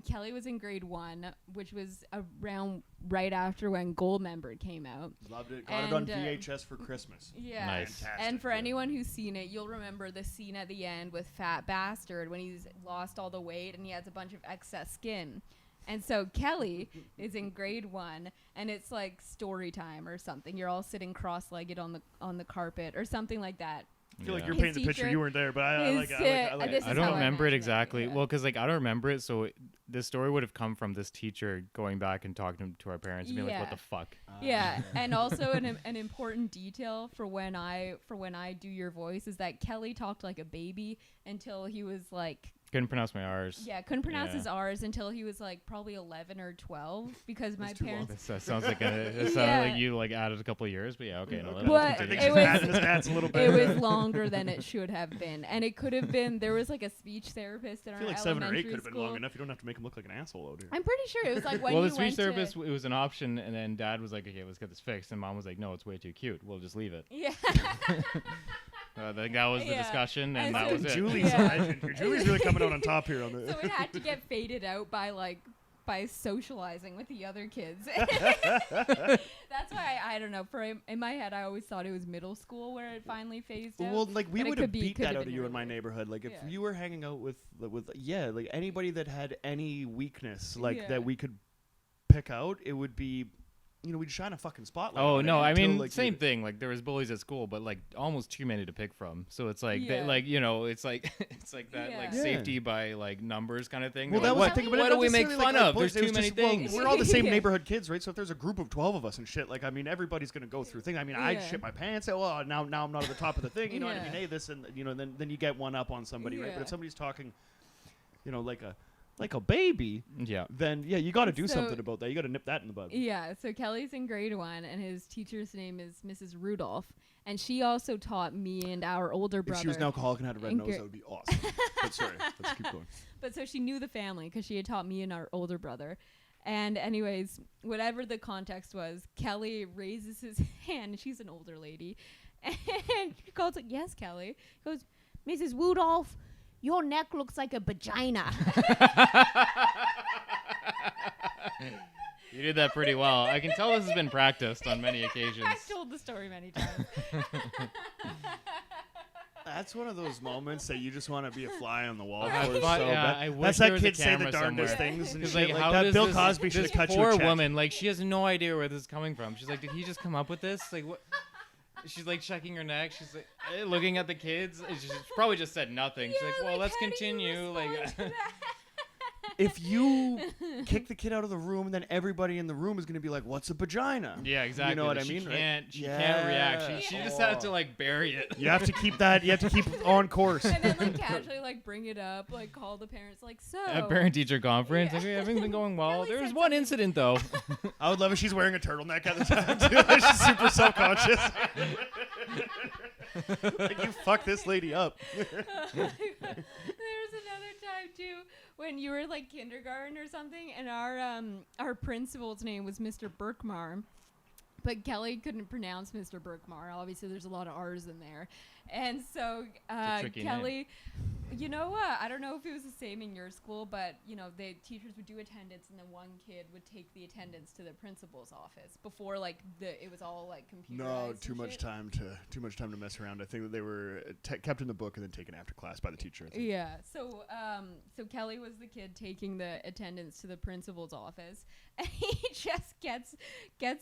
Kelly was in grade 1, which was around right after when Goldmember came out. Loved it. Got it on VHS for Christmas. Yeah. Nice. Fantastic, And for anyone who's seen it, you'll remember the scene at the end with Fat Bastard when he's lost all the weight and he has a bunch of excess skin. And so Kelly is in grade 1, and it's like story time or something. You're all sitting cross-legged on the carpet or something like that. I feel like you're His painting the picture. teacher You weren't there, but I like is, it. I don't remember it imagine it, exactly. yeah. Well, because like I don't remember it, so this story would have come from this teacher going back and talking to our parents and being like, "What the fuck?" Yeah, and also an important detail for when I do your voice is that Kelly talked like a baby until he was like. Couldn't pronounce my R's. Yeah, couldn't pronounce his R's until he was like probably 11 or 12 because my parents. That sounds like it sounded like you like added a couple of years, but yeah, okay. No, But I think she's adding his stats a little bit. It was longer than it should have been, and it could have been. There was like a speech therapist in our I feel like elementary 7 or 8 could have been school. long enough. You don't have to make him look like an asshole out here. I'm pretty sure it was like when well, you the speech went therapist, it was an option, and then Dad was like, "Okay, let's get this fixed," and Mom was like, "No, it's way too cute. We'll just leave it." Yeah. I think that was the discussion, and that was it. Julie's a legend here. Julie's really coming out on top here on the. So it had to get faded out by socializing with the other kids. That's why I don't know. In my head, I always thought it was middle school where it finally phased out. Well, like we But it would could have be- beat could that have out of been you in my earlier. neighborhood. Like if Yeah. you were hanging out with like anybody that had any weakness like Yeah. that we could pick out, it would be. We'd shine a fucking spotlight. Oh on it no, I until, mean like, same thing. Like there was bullies at school, but like almost too many to pick from. So it's like Yeah. it's like it's like that like Yeah. safety by like numbers kind of thing. Well, They're that like, was the thing. But what it do not we make necessarily, fun like, of? boys, There's it too was many just, well, things. we're all the same Yeah. neighborhood kids, right? So if there's a group of 12 of us and shit, like I mean, everybody's gonna go through things. I mean, I'd Yeah. shit my pants. Oh, now I'm not at the top of the thing. You know what I Yeah. mean? Hey, this and then you get one up on somebody, right? But Yeah. if somebody's talking, like a baby, Yeah. then yeah, you got to do So- something about that. You got to nip that in the bud. Yeah, so Kelly's in grade 1, and his teacher's name is Mrs. Rudolph, and she also taught me and our older brother. If she was an alcoholic and had a red in nose, gra- that would be awesome. But sorry, let's keep going. But so she knew the family because she had taught me and our older brother. And anyways, whatever the context was, Kelly raises his hand, and she's an older lady, and she calls like, "Yes, Kelly." He goes, "Mrs. Rudolph, your neck looks like a vagina." You did that pretty well. I can tell this has been practiced on many occasions. I've told the story many times. That's one of those moments that you just want to be a fly on the wall I for. thought- so yeah, bad. I wish That's there that was a kid say the camera darndest somewhere. things and Because shit like, like how that. does Bill this, Cosby should this have cut you poor a check. woman, like she has no idea where this is coming from. She's like, did he just come up with this? Like what? She's like checking her neck. She's like looking at the kids. She probably just said nothing. She's like, well, let's continue. Like, if you kick the kid out of the room, then everybody in the room is going to be like, what's a vagina? Yeah, exactly. You know what I She mean? can't, right? she can't react. She just had to like bury it. You have to keep that. You have to keep on course. And then like casually like bring it up, like call the parents, like so. At parent-teacher conference, Yeah. like, everything's been going well. Kelly There was said one something. incident though. I would love if she's wearing a turtleneck at the time too. She's super self-conscious. Like, you fuck this lady up. There was another time too when you were like kindergarten or something, and our principal's name was Mr. Berkmar. But Kelly couldn't pronounce Mr. Berkmar. Obviously, there's a lot of R's in there. And so Kelly, you know, I don't know if it was the same in your school, but, you know, the teachers would do attendance, and then one kid would take the attendance to the principal's office before, like, it was all, like, computerized. No, and too much shit. time to mess around. I think that they were kept in the book and then taken after class by the teacher. I think. Yeah. So Kelly was the kid taking the attendance to the principal's office, and he just gets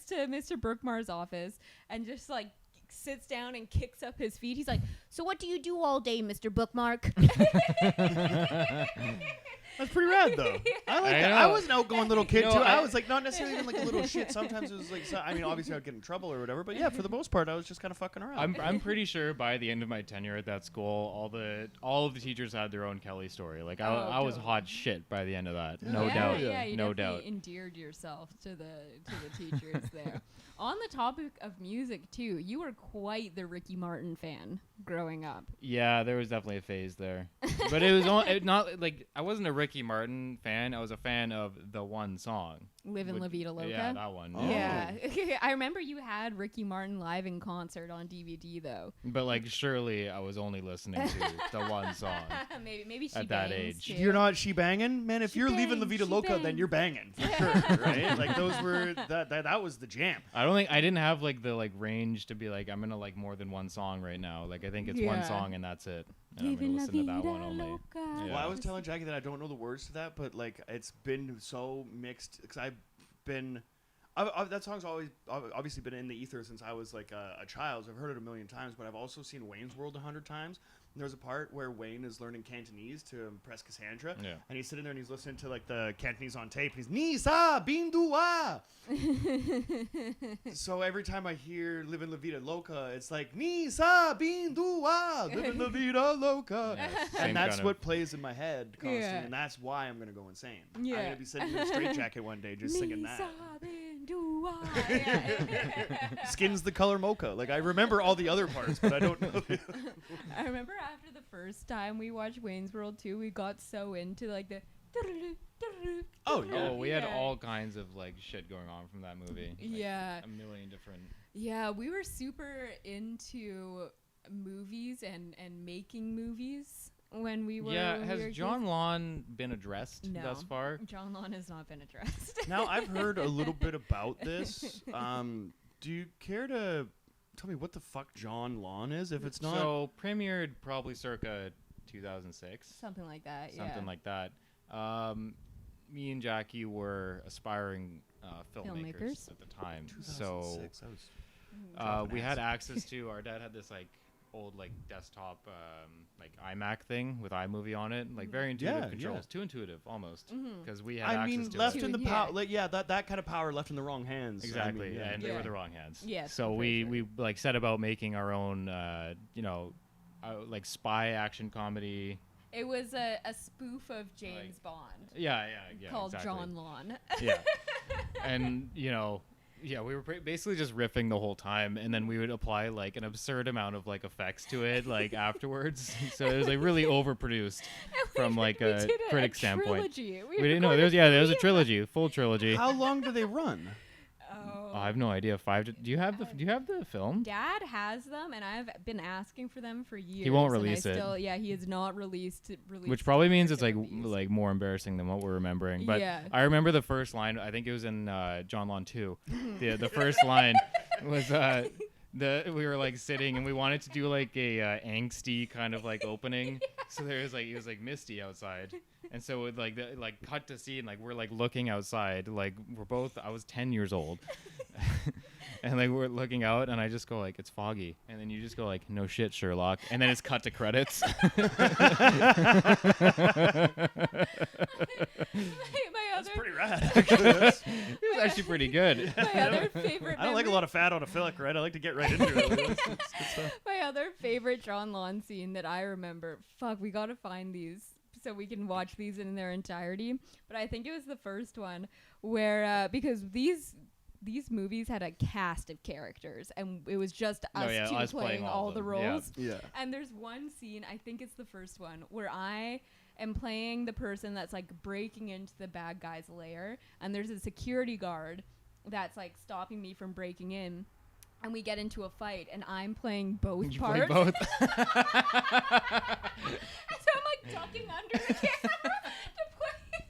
to Mr. Berkmar's office and just like sits down and kicks up his feet. He's like, "So what do you do all day, Mr. Bookmark?" That's pretty rad, though. I like I that. know. I was an outgoing little kid, No, too. I I- was, like, not necessarily even, like, a little shit. Sometimes it was, like, I mean, obviously I'd get in trouble or whatever. But, yeah, for the most part, I was just kind of fucking around. I'm pretty sure by the end of my tenure at that school, all of the teachers had their own Kelly story. Like I was totally. hot shit by the end of that. No yeah, doubt. Yeah, you No definitely doubt. endeared yourself to the teachers there. On the topic of music too, you were quite the Ricky Martin fan growing up. Yeah, there was definitely a phase there, but it was not like I wasn't a Ricky Martin fan. I was a fan of the one song. Live in La Vida Loca. Yeah, that one. Oh. Yeah. I remember you had Ricky Martin live in concert on DVD though. But like, surely I was only listening to the one song. maybe she At that bangs, age. too. You're not she banging? Man, if She you're leaving La bangs, Vida she Loca, then bangs. you're banging, for sure, right? Like, those were, that was the jam. I didn't have like the like range to be like I'm gonna like more than one song right now. Like I think it's one Yeah. song and that's it. And I'm Live gonna in La listen to that one Vida only. Loca. Yeah. Well, I was telling Jackie that I don't know the words to that, but, like, it's been so mixed because that song's always obviously been in the ether since I was like a child. So I've heard it a million times, but I've also seen Wayne's World 100 times. And there's a part where Wayne is learning Cantonese to impress Cassandra, Yeah. and he's sitting there and he's listening to like the Cantonese on tape. And he's Ni sa bindua. So every time I hear "Live in La Vida Loca," it's like Ni sa bindua, live in La Vida Loca, Yeah, same and that's kind of- what plays in my head constantly, Yeah. and that's why I'm gonna go insane. Yeah. I'm gonna be sitting in a straitjacket one day just singing that. Yeah. Skin's the color mocha. Like, I remember all the other parts, but I don't know. I remember after the first time we watched Wayne's World 2, we got so into like the. Oh, yeah. Oh, we had all kinds of like shit going on from that movie. Like, Yeah. a million different. Yeah, we were super into movies and making movies when we were. Yeah, when has we were John Lon been addressed No. thus far? kids. John Lon has not been addressed. Now, I've heard a little bit about this. Do you care to tell me what the fuck John Lon is? If it's not. So premiered probably circa 2006, Something like that. something yeah. like that. Me and Jackie were aspiring filmmakers Filmmakers. at the time, 2006, I was Mm. dropping we had acid. access to. Our dad had this like old like desktop like iMac thing with iMovie on it, like very intuitive Yeah, controls, yeah. too intuitive almost, Mhm. because we had I access mean, to left it. in the Yeah. power. Yeah, that kind of power left in the wrong hands. I mean, Exactly, yeah. and they Yeah. were the wrong hands. Yes, So for we sure. we like set about making our own, like spy action comedy. It was a spoof of James Bond Yeah, called exactly. John Lon. Yeah, and we were basically just riffing the whole time, and then we would apply like an absurd amount of like effects to it, like afterwards. So it was like really overproduced from like We a did critic standpoint. trilogy. We didn't know there was a trilogy, full trilogy. How long do they run? Oh. I have no idea. Do you have the film? Dad has them, and I've been asking for them for years. won't and I release it. Still, yeah, he has not released. Which probably means for it's like release. like more embarrassing than what we're remembering. But Yeah. I remember the first line. I think it was in John Lon 2. The first line was we were like sitting and we wanted to do like a angsty kind of like opening. So it was like misty outside, and so it like cut to scene like we're like looking outside, like I was 10 years old. And like we're looking out, and I just go like, it's foggy, and then you just go like, no shit, Sherlock, and then it's cut to credits. That's pretty rad. It was actually pretty good. My other favorite. I don't like a lot of fat on a flick, right? I like to get right into it. It's good stuff. My other favorite John Lon scene that I remember. Fuck, we gotta find these so we can watch these in their entirety. But I think it was the first one where because these movies had a cast of characters and it was just us two playing all the roles. Yeah. And there's one scene, I think it's the first one, where I am playing the person that's like breaking into the bad guy's lair, and there's a security guard that's like stopping me from breaking in, and we get into a fight, and I'm playing both parts. Play both. So I'm like ducking under the camera to play,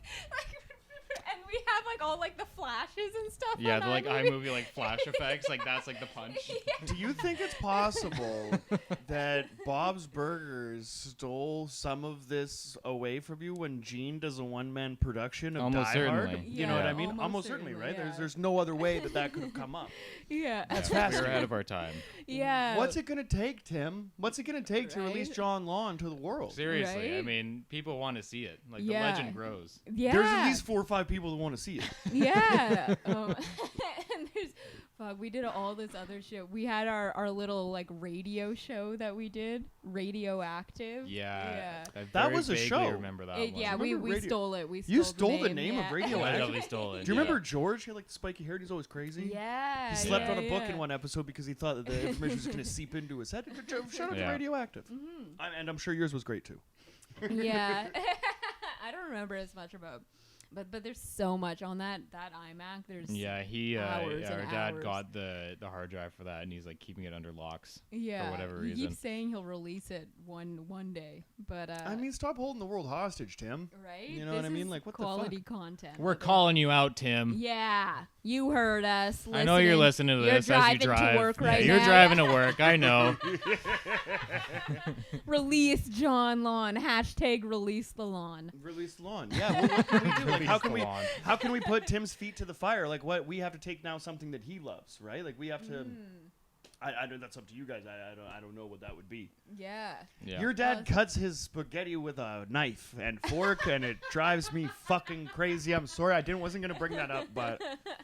and we have like all like the flashes and stuff. Yeah, on the like iMovie. iMovie like flash effects, like that's like the punch. Yeah. Do you think it's possible that Bob's Burgers stole some of this away from you when Gene does a one-man production of Almost Die Hard? certainly. You know what Yeah, I mean? almost Almost certainly, right? yeah. There's no other way that could have come up. Yeah. That's We were fascinating. ahead of our time. Yeah. What's it gonna take, Tim? What's it gonna take to release Right? John Lon to the world? Seriously, I Right? mean, people want to see it. Like Yeah. the legend grows. Yeah. There's at least 4 or 5 people who want to see it. Yeah. And there's, fuck, we did all this other shit. We had our little like radio show that we did, Radioactive. Yeah. I That very was a vaguely show. remember that one. Yeah, we Remember stole it. We stole You stole the name of yeah. Radioactive? I definitely stole it. Do you remember George? He had like the spiky hair and he's always crazy. Yeah. He slept yeah, on a book yeah. in one episode because he thought that the information was going to seep into his head. Shout out to Yeah. Radioactive. And I'm sure yours was great too. Yeah. I don't remember as much about, but there's so much on that iMac. There's hours our and dad hours. got the hard drive for that, and he's like keeping it under locks Yeah. for whatever He reason. keeps saying he'll release it one day, but I mean, stop holding the world hostage, Tim. right? You know what I mean? Like, what the fuck? quality content. We're calling you out, Tim. Yeah, you heard us. I know you're listening to You're this as you driving drive. to work Yeah, right you're now. driving to work. I know. Release John Lawn. Hashtag release the lawn. Release the lawn. Yeah. Well, what can we do? Like, Release how can the we? lawn. How can we put Tim's feet to the fire? Like, what we have to take now something that he loves, right? Like, we have to. I don't. That's up to you guys. I don't know what that would be. Yeah. Yeah. Your dad Well, cuts his spaghetti with a knife and fork, and it drives me fucking crazy. I'm sorry, wasn't gonna bring that up, but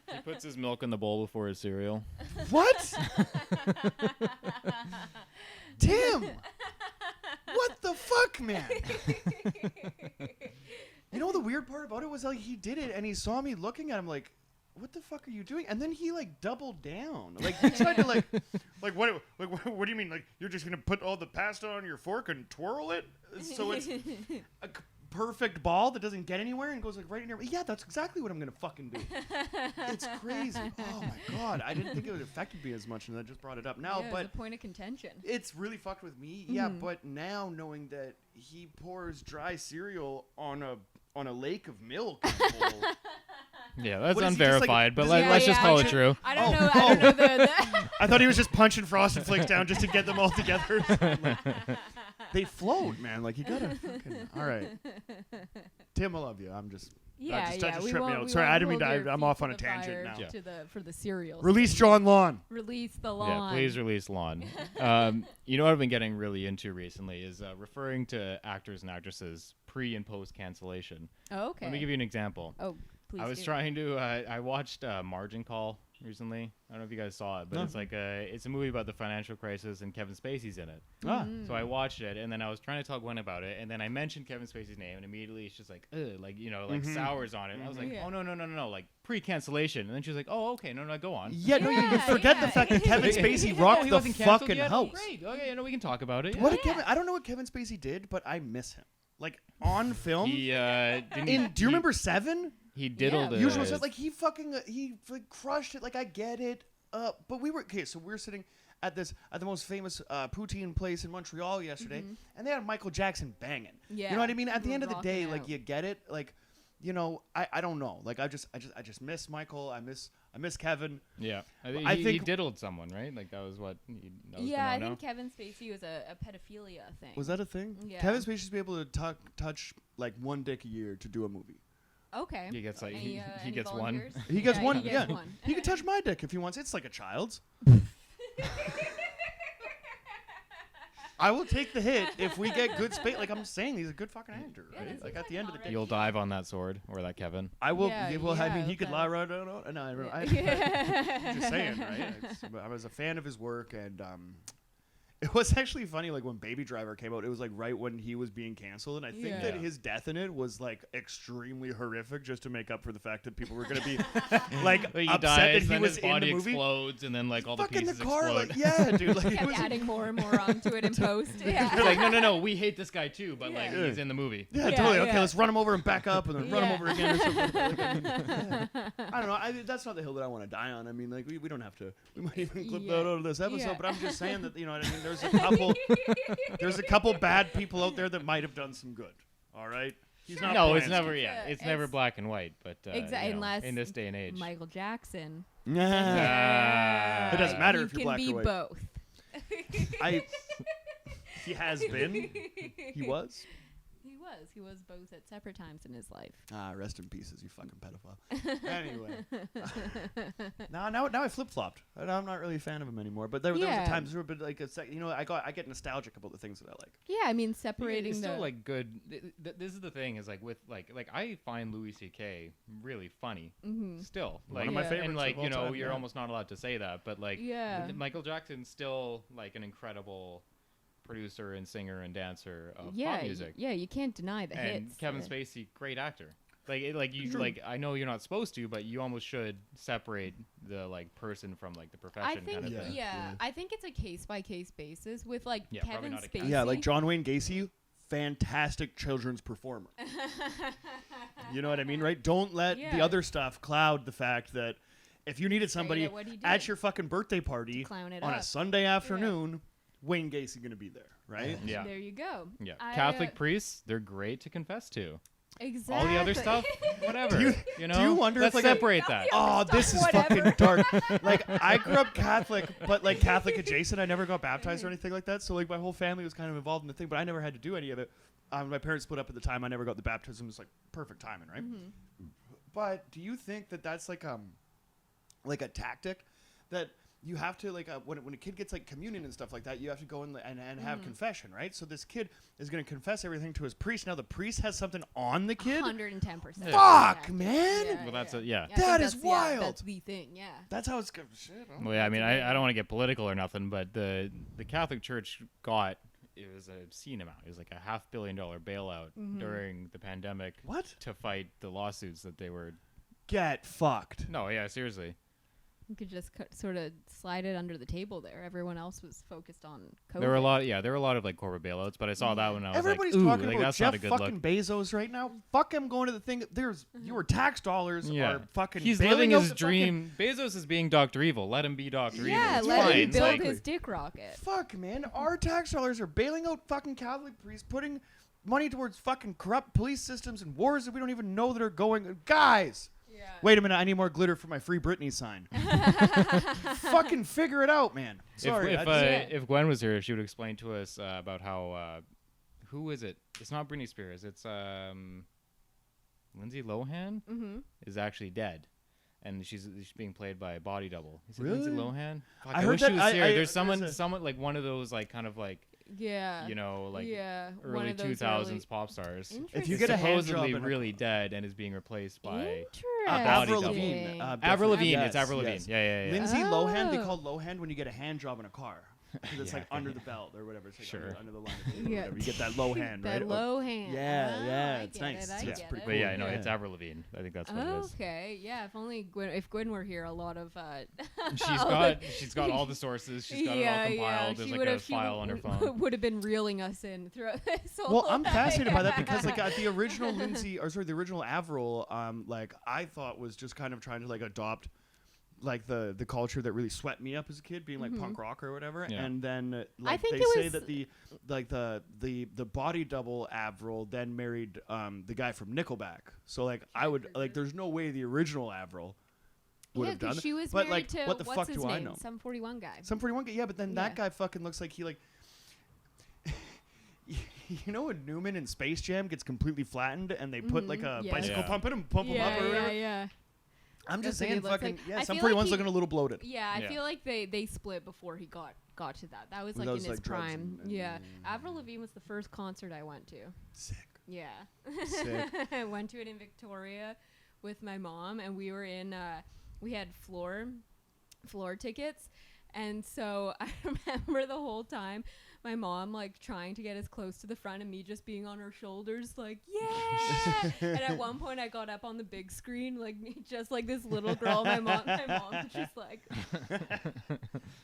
He puts his milk in the bowl before his cereal. what? Tim, what the fuck, man? You know the weird part about it was like he did it, and he saw me looking at him like, "What the fuck are you doing?" And then he like doubled down, like he tried to like what do you mean? Like you're just gonna put all the pasta on your fork and twirl it so it's a perfect ball that doesn't get anywhere and goes like right in your. Yeah, that's exactly what I'm gonna fucking do. It's crazy. Oh my god, I didn't think it would affect me as much, and I just brought it up now. Yeah, But it's a point of contention. it's really fucked with me. Yeah, but now knowing that he pours dry cereal on a lake of milk. in a bowl, Yeah, that's What is he just, like- unverified, but does he, let's like, just call it punch it? true. I don't Oh, know. I don't know the I thought he was just punching Frosted Flakes down just to get them all together. They float, man. Like you gotta fucking. All right, Tim, I love you. I'm just. yeah, that yeah. just we tripped me won't- out. we Sorry, I won't didn't mean to. hold your I'm feet off to on a the tangent fire now. for the cereals. Release John Lon. Release the Yeah, lawn. please release Lawn. You know what I've been getting really into recently is referring to actors and actresses pre and post cancellation. Oh, okay. Let me give you an example. Oh, please. I was do. trying to. I watched Margin Call recently. I don't know if you guys saw it, but No. it's like it's a movie about the financial crisis and Kevin Spacey's in it. Ah. So I watched it, and then I was trying to tell Gwen about it, and then I mentioned Kevin Spacey's name, and immediately it's just like, ugh, like sours on it. And I was like, Yeah. oh no, like pre-cancellation, and then she was like, oh okay, no, go on. Yeah, no, you Yeah, forget yeah. the fact that Kevin Spacey Oh, rocked he the wasn't canceled fucking yet? house. Great. Okay, we can talk about it. What Yeah. did Kevin? I don't know what Kevin Spacey did, but I miss him. Like on film. He didn't. Do you remember Seven? He diddled it. Usual stuff. Like he fucking like crushed it. Like I get it. But we were okay. So we're sitting at the most famous poutine place in Montreal yesterday, and they had Michael Jackson banging. Yeah. You know what I mean? At the end of the Rocking day, out. like you get it. Like, you know, I don't know. Like I just miss Michael. I miss Kevin. Yeah, I he think- diddled someone, right? Like that was what. That was Yeah, the I no-no? think Kevin Spacey was a pedophilia thing. Was that a thing? Yeah. Kevin Spacey should be able to touch like one dick a year to do a movie. Okay. He gets like Any, he gets one. volunteers? He gets one. He Yeah, gets one. he can touch my dick if he wants. It's like a child's. I will take the hit if we get good space. Like I'm saying, he's a good fucking actor, Yeah, right? that's like what at the end of the day, You'll dive on that sword or that Kevin. I will. Yeah, Well, I yeah, mean, he could okay. lie right. No, I'm just saying, right? I was a fan of his work, and it was actually funny. Like when Baby Driver came out, it was like right when he was being canceled, and I think that his death in it was like extremely horrific, just to make up for the fact that people were gonna be like He upset dies, that he then was his in body the movie. explodes, and then like all the Fuck in pieces the car, explode. like yeah, dude. Like it Kept was. adding more and more onto it in post. Yeah. It's like no, we hate this guy too, but like Yeah. he's in the movie. Yeah, Yeah, totally. Okay, yeah. let's run him over and back up, and then run him Yeah. over again. Or something. Like, I don't know. That's not the hill that I want to die on. I mean, like we don't have to. We might even clip Yeah. that out of this episode. Yeah. But I'm just saying that what I mean. There's a couple bad people out there that might have done some good. All right. He's not. No, it's Polanski. never. Yeah, It's never it's- black and white. But Unless in this day and age, Michael Jackson. Yeah. It doesn't matter You if you're can black be or white. both. He has been. He was. He was both at separate times in his life. Ah, rest in pieces, you fucking pedophile. Anyway. Now I flip flopped. I'm not really a fan of him anymore. But there was Yeah. a time, but like I get nostalgic about the things that I like. Yeah, I mean separating it's the still like good. This is the thing is like with like I find Louis C.K. really funny. Still, like of my Yeah. favorites and like of all time, you're yeah. almost not allowed to say that, but like Yeah. Michael Jackson's still like an incredible producer and singer and dancer of yeah, pop music. yeah, you can't deny the And hits. Kevin Spacey, great actor. Like I know you're not supposed to, but you almost should separate the like person from like the profession I think kind of thing. Yeah. I think it's a case by case basis with like Yeah, probably Kevin not a Spacey. cast. Yeah, like John Wayne Gacy, fantastic children's performer. You know what I mean, right? Don't let the Yeah. other stuff cloud the fact that if you needed somebody at what he at did. your fucking birthday party Clown it on a up. Sunday afternoon, Wayne Gacy gonna be there, right? Yeah. There you go. Yeah, I, Catholic priests, they're great to confess to. Exactly. All the other stuff, whatever. Do you know, do you wonder let's if, like, separate that. Oh, this is Whatever. fucking dark. Like, I grew up Catholic, but like Catholic adjacent. I never got baptized or anything like that. So like my whole family was kind of involved in the thing, but I never had to do any of it. My parents split up at the time. I never got the baptism. It was like perfect timing, right? But do you think that that's like a tactic that you have to like when a kid gets like communion and stuff like that, you have to go in and have confession, right? So this kid is going to confess everything to his priest. Now the priest has something on the kid. 110%. Fuck, man. Well, that's yeah. I think That is that's- wild. That's the thing. Yeah. That's how it's going. Shit. Well, yeah, I mean, I don't want to get political or nothing, but the Catholic Church got it was a obscene amount. It was like a $500 million bailout during the pandemic. What? To fight the lawsuits that they were. Get fucked. No, yeah, seriously. You could just sort of slide it under the table there. Everyone else was focused on COVID. There were a lot of like corporate bailouts, but I saw that one. I was Everybody's like, ooh, talking like, about that's Jeff not a good fucking look. Bezos right now. Fuck him going to the thing. There's your tax dollars Yeah, are fucking. he's bailing living out his the dream. Bezos is being Dr. Evil. Let him be Dr. Evil. Yeah, It's let fine. him build Like, his dick rocket. Fuck, man. Our tax dollars are bailing out fucking Catholic priests, putting money towards fucking corrupt police systems and wars that we don't even know that are going. Guys. Yeah. Wait a minute, I need more glitter for my Free Britney sign. Fucking figure it out, man. Sorry. if Gwen was here, she would explain to us about how who is it? It's not Britney Spears. It's Lindsay Lohan is actually dead, and she's being played by a body double. Is it Lindsay Really? Lohan? Fuck, I I heard wish that- she was I- here. I- There's there's a- someone like one of those like kind of like Yeah. you know like yeah. one early of those 2000s pop stars. If you Is get a hand job supposedly in a- really dead and is being replaced by Interesting. Avril body Lavigne. Avril definitely. Lavigne. Yes, It's Avril yes. Lavigne. Yeah. Lindsay Lohan, they Oh. call Lohan when you get a hand job in a car. Because it's Yeah, like under the belt or whatever. It's like Sure. under the line. Or Yeah. whatever. You get that low hand, right? That low hand. Yeah, Oh, yeah, I it's get nice. It, I It's get pretty it. But yeah, no, Yeah. it's Avril Lavigne. I think that's what it is. Okay, yeah. If Gwen were here, a lot of She's got all the sources. She's got it all compiled. There's like a file on her phone. Would have been reeling us in throughout this whole Well, I'm time. fascinated by that because like the original the original Avril, like I thought was just kind of trying to like adopt like the culture that really swept me up as a kid, being like punk rock or whatever. Yeah. And then like think they it say was- that the body double Avril then married the guy from Nickelback. So like I would like there's no way the original Avril would Yeah, have done 'cause it. she was but married like to what the what's fuck his do name? I know? Some 41 guy. Some 41 guy. Yeah, but then that Yeah. guy fucking looks like he like You know when Newman in Space Jam gets completely flattened and they put like a bicycle Yeah. pump in him, pump him up or whatever? Yeah. I'm just That's what he saying, looks fucking like. I some feel pretty like ones looking a little bloated. Yeah, I Yeah. feel like they split before he got to that. That was like Those, in his like, drugs prime. and- Yeah. Avril Lavigne was the first concert I went to. Sick. Yeah. Sick. I went to it in Victoria with my mom, and we were in we had floor tickets. And so I remember the whole time my mom like trying to get as close to the front and me just being on her shoulders like, yeah. And at one point I got up on the big screen like just like this little girl. My mom was just like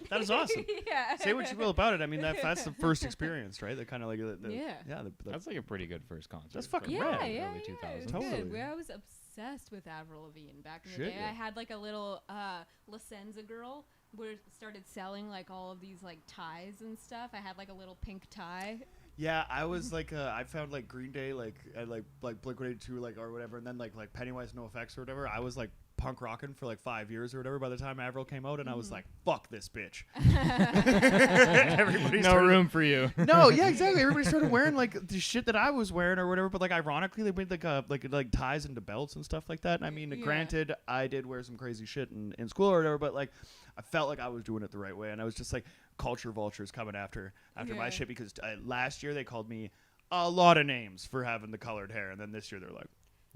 That is awesome. Yeah. Say what you will about it. I mean, that's the first experience, right? That kind of like Yeah. That's like a pretty good first concert. That's fucking yeah, rad. yeah, Early yeah, 2000s. it was Totally. good. I was obsessed with Avril Lavigne back in the Shit, day. yeah. I had like a little La Senza girl where it started selling like all of these like ties and stuff. I had like a little pink tie. Yeah, I was like, I found like Green Day, like Blink-182, like or whatever, and then like Pennywise, No Effects or whatever. I was like punk rocking for like 5 years or whatever by the time Avril came out, and I was like, fuck this bitch. Everybody No started- room for you. No, yeah, exactly. Everybody started wearing like the shit that I was wearing or whatever, but like ironically, they made like ties into belts and stuff like that. And I mean, Yeah. granted, I did wear some crazy shit in school or whatever, but like I felt like I was doing it the right way, and I was just like culture vultures coming after my Yeah. shit because last year they called me a lot of names for having the colored hair, and then this year they're like,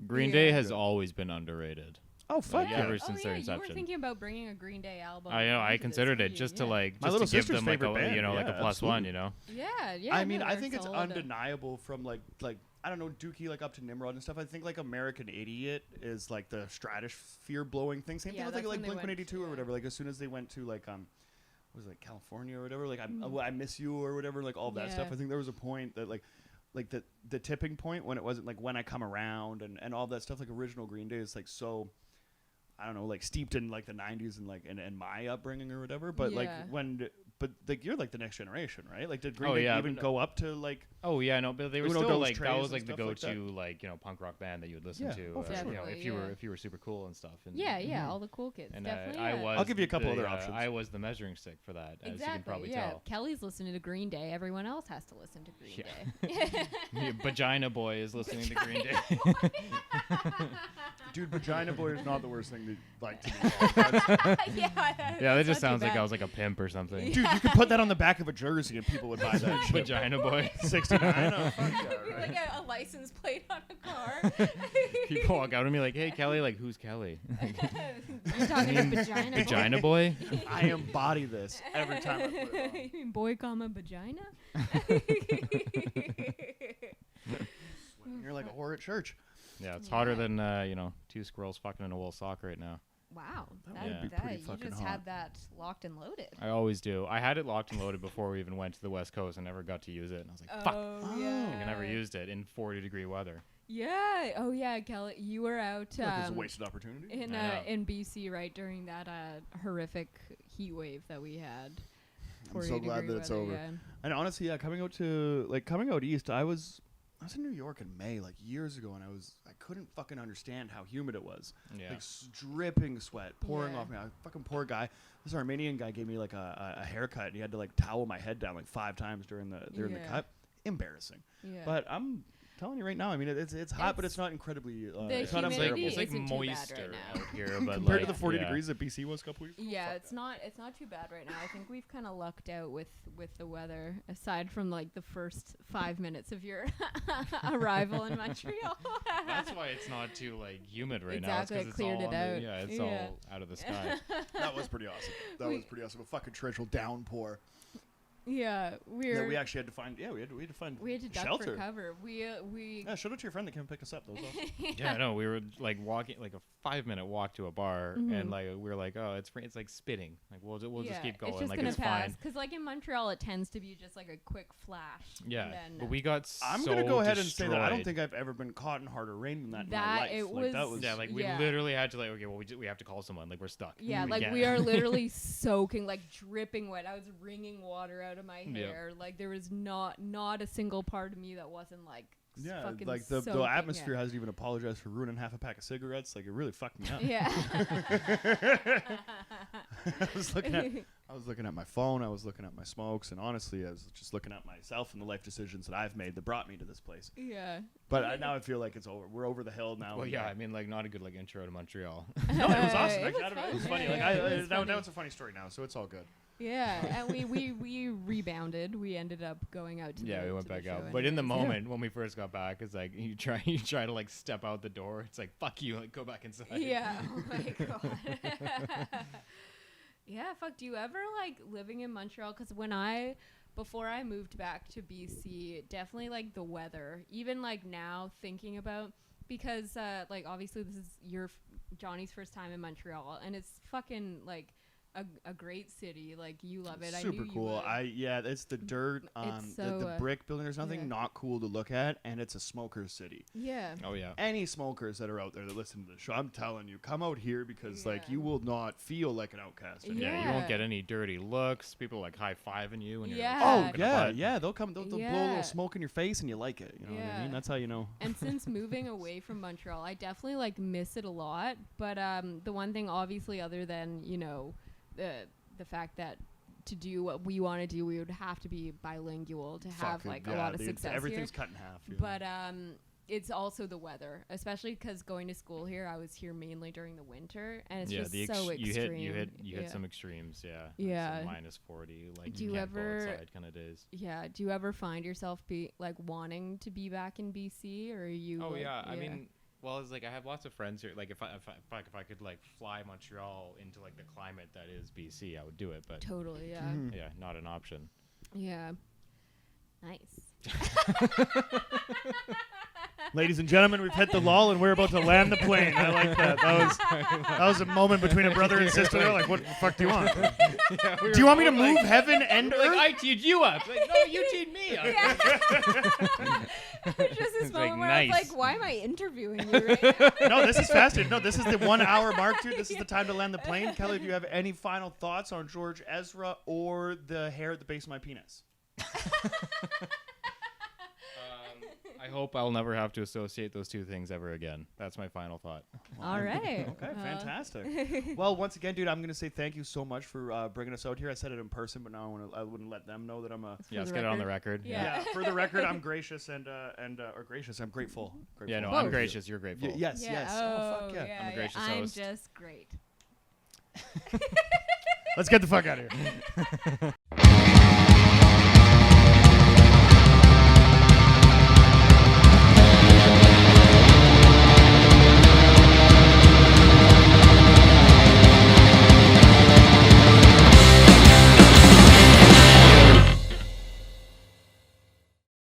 Green Yeah. Day has always been underrated. oh fuck Like, yeah. ever since their You were inception. thinking about bringing a Green Day album. I know. I onto this considered it feed, just to yeah. like My just little to give sister's them like favorite a band, like yeah, a plus one. absolutely. You know. Yeah. I mean, no, I they're think it's solid. undeniable from like I don't know, Dookie like up to Nimrod and stuff. I think like American Idiot is like the stratosphere blowing thing. Same Yeah, thing with that's like when they went Blink-182 or to, whatever. Like as soon as they went to like was it like California or whatever, like I miss you or whatever, like all that stuff. Yeah. I think there was a point that like the tipping point when it wasn't like When I Come Around and all that stuff. Like original Green Day is like so, I don't know, like steeped in like the 90s and like and my upbringing or whatever. But like Yeah. but like you're like the next generation, right? Like did Green Oh, Day yeah, even but- go up to like? Oh yeah, no, but they were Uno still Dos like Tres that was and like the stuff like go-to like punk rock band that you would listen Yeah. to. Oh, for sure. If you were super cool and stuff. And Yeah, all the cool kids. And Definitely. I yeah. was. I'll give you a couple the, other options. I was the measuring stick for that, as you can probably yeah. tell. Kelly's listening to Green Day. Everyone else has to listen to Green Yeah. Day. Yeah, Vagina Boy is listening to Green Day. Dude, Vagina Boy is not the worst thing to like to be called. That's- Yeah, Yeah, that just sounds like I was like a pimp or something. Dude, you could put that on the back of a jersey and people would buy that shit. Vagina Boy. 69. Oh, fuck yeah, right? like a license plate on a car. People walk out to me like, "Hey, Kelly, like who's Kelly?" You're talking to vagina. Boy? Vagina Boy. I embody this every time I put it on. You mean boy, comma vagina? You're like a whore at church. Yeah, it's hotter than two squirrels fucking in a wool sock right now. Wow, That would be pretty you fucking just hot. had that locked and loaded. I always do. I had it locked and loaded before we even went to the West Coast and never got to use it. And I was like, fuck. Yeah. I never used it in 40-degree weather. Yeah. Oh yeah, Kelly, you were out Like it's a wasted opportunity. in I know. in BC right during that horrific heat wave that we had. I'm so glad 40-degree that it's weather, over. yeah. And honestly, yeah, coming out east, I was in New York in May, like years ago, and I couldn't fucking understand how humid it was. Yeah. Like dripping sweat pouring Yeah. off me. A fucking poor guy. This Armenian guy gave me like a haircut, and he had to like towel my head down like 5 times during the Yeah. cut. Embarrassing. Yeah. But I'm telling you right now, I mean, it's hot, but it's not incredibly. It's not humidity unbearable. It's like isn't too bad moister right now. out here, but Compared like, to the 40 yeah. degrees that BC was a couple weeks ago. Yeah, fuck it's that. not too bad right now. I think we've kind of lucked out with the weather, aside from like the first 5 minutes of your arrival in Montreal. That's why it's not too like humid right Exactly, now. it It's cleared all it on the- out. Yeah, it's Yeah. all out of the sky. That was pretty awesome. That was pretty awesome. A fucking torrential downpour. Yeah, That we we actually had to find. Yeah, we had to find. had to duck shelter. for cover. We Yeah, shout out to your friend that came and picked us up. That was awesome. Yeah, no, we were like walking like a 5-minute walk to a bar, and like we were like, oh, it's like spitting. Like we'll just keep going. It's just like gonna it's pass. fine. Because like in Montreal, it tends to be just like a quick flash. Yeah, and then, but we got. I'm so gonna go ahead and say that I don't destroyed. think I've ever been caught in harder rain than that in my That- life. it Like, that was- was. Yeah, like we Yeah. literally had to like, okay, well we have to call someone. Like we're stuck. Yeah, like can't. we are literally soaking, like dripping wet. I was wringing water out of my hair. Like there was not a single part of me that wasn't like Yeah, fucking like the soaking, atmosphere hasn't even apologized for ruining half a pack of cigarettes. Like it really fucked me up. Yeah. I was looking at my phone. I was looking at my smokes, and honestly, I was just looking at myself and the life decisions that I've made that brought me to this place. Yeah. But now I feel like it's over. We're over the hill now. Well, yeah, I mean, like, not a good like intro to Montreal. No, it was awesome. It was It was fun. funny. Yeah, Like, it was funny. now it's a funny story now, so it's all good. Yeah, and we rebounded. We ended up going out to Yeah, the, we went to the back show out. But in the anyways. moment when we first got back, it's like you try to like step out the door. It's like fuck you, like go back inside. Yeah. Oh my god. Yeah. Fuck. Do you ever like living in Montreal? Because before I moved back to BC, definitely like the weather. Even like now thinking about, because like obviously this is Johnny's first time in Montreal, and it's fucking like a great city. Like you love it. Super I knew cool. You would. It's the dirt. It's The so, brick building. There's nothing yeah. not cool to look at, and it's a smoker's city. Yeah. Oh yeah. Any smokers that are out there that listen to the show, I'm telling you, come out here because like Yeah. you will not feel like an outcast. anymore. Yeah, you Yeah. won't get any dirty looks. People like high-fiving you when Yeah. you're Oh like, yeah. They'll come. They'll blow a Yeah. little smoke in your face, and you like it. You know what I Yeah. mean? That's how you know. And since moving away from Montreal, I definitely like miss it a lot. But the one thing, obviously, other than the fact that to do what we want to do, we would have to be bilingual to have Fucking- like yeah, a lot of dude, success everything's here. cut in half. Yeah. But it's also the weather, especially because going to school here, I was here mainly during the winter, and it's yeah, just the so extreme. you hit Yeah. some extremes. Yeah. Yeah. Some -40, like Do you you can't go ever- outside kind of days. Yeah. Do you ever find yourself be like wanting to be back in BC, or are you? Oh like, yeah, I mean, well, it's like I have lots of friends here. Like if I could like fly Montreal into like the climate that is BC, I would do it. But totally. Yeah. Mhm. yeah, not an option. Yeah. Nice. Ladies and gentlemen, we've hit the lull and we're about to land the plane. I like that. That was a moment between a brother and sister. They're like, what the fuck do you want? Do you want me to move heaven and Like earth? I teed you up. Like no, you teed me up. Just this It's moment like, where I was nice. like, why am I interviewing you right now? No, this is faster. No, this is the 1 hour mark, dude. This is the time to land the plane. Kelly, do you have any final thoughts on George Ezra or the hair at the base of my penis? I hope I'll never have to associate those two things ever again. That's my final thought. All right. Okay, fantastic. Well, once again, dude, I'm gonna say thank you so much for bringing us out here. I said it in person, but now I wouldn't let them know that I'm a. Yeah, let's the get it on the record. record. Yeah. For the record, I'm gracious and or gracious. I'm grateful. Yeah, no, Both. I'm gracious. You're grateful. Yes, Yeah. yes. Oh, Fuck yeah. I'm a gracious I'm host. just great. Let's get the fuck out of here.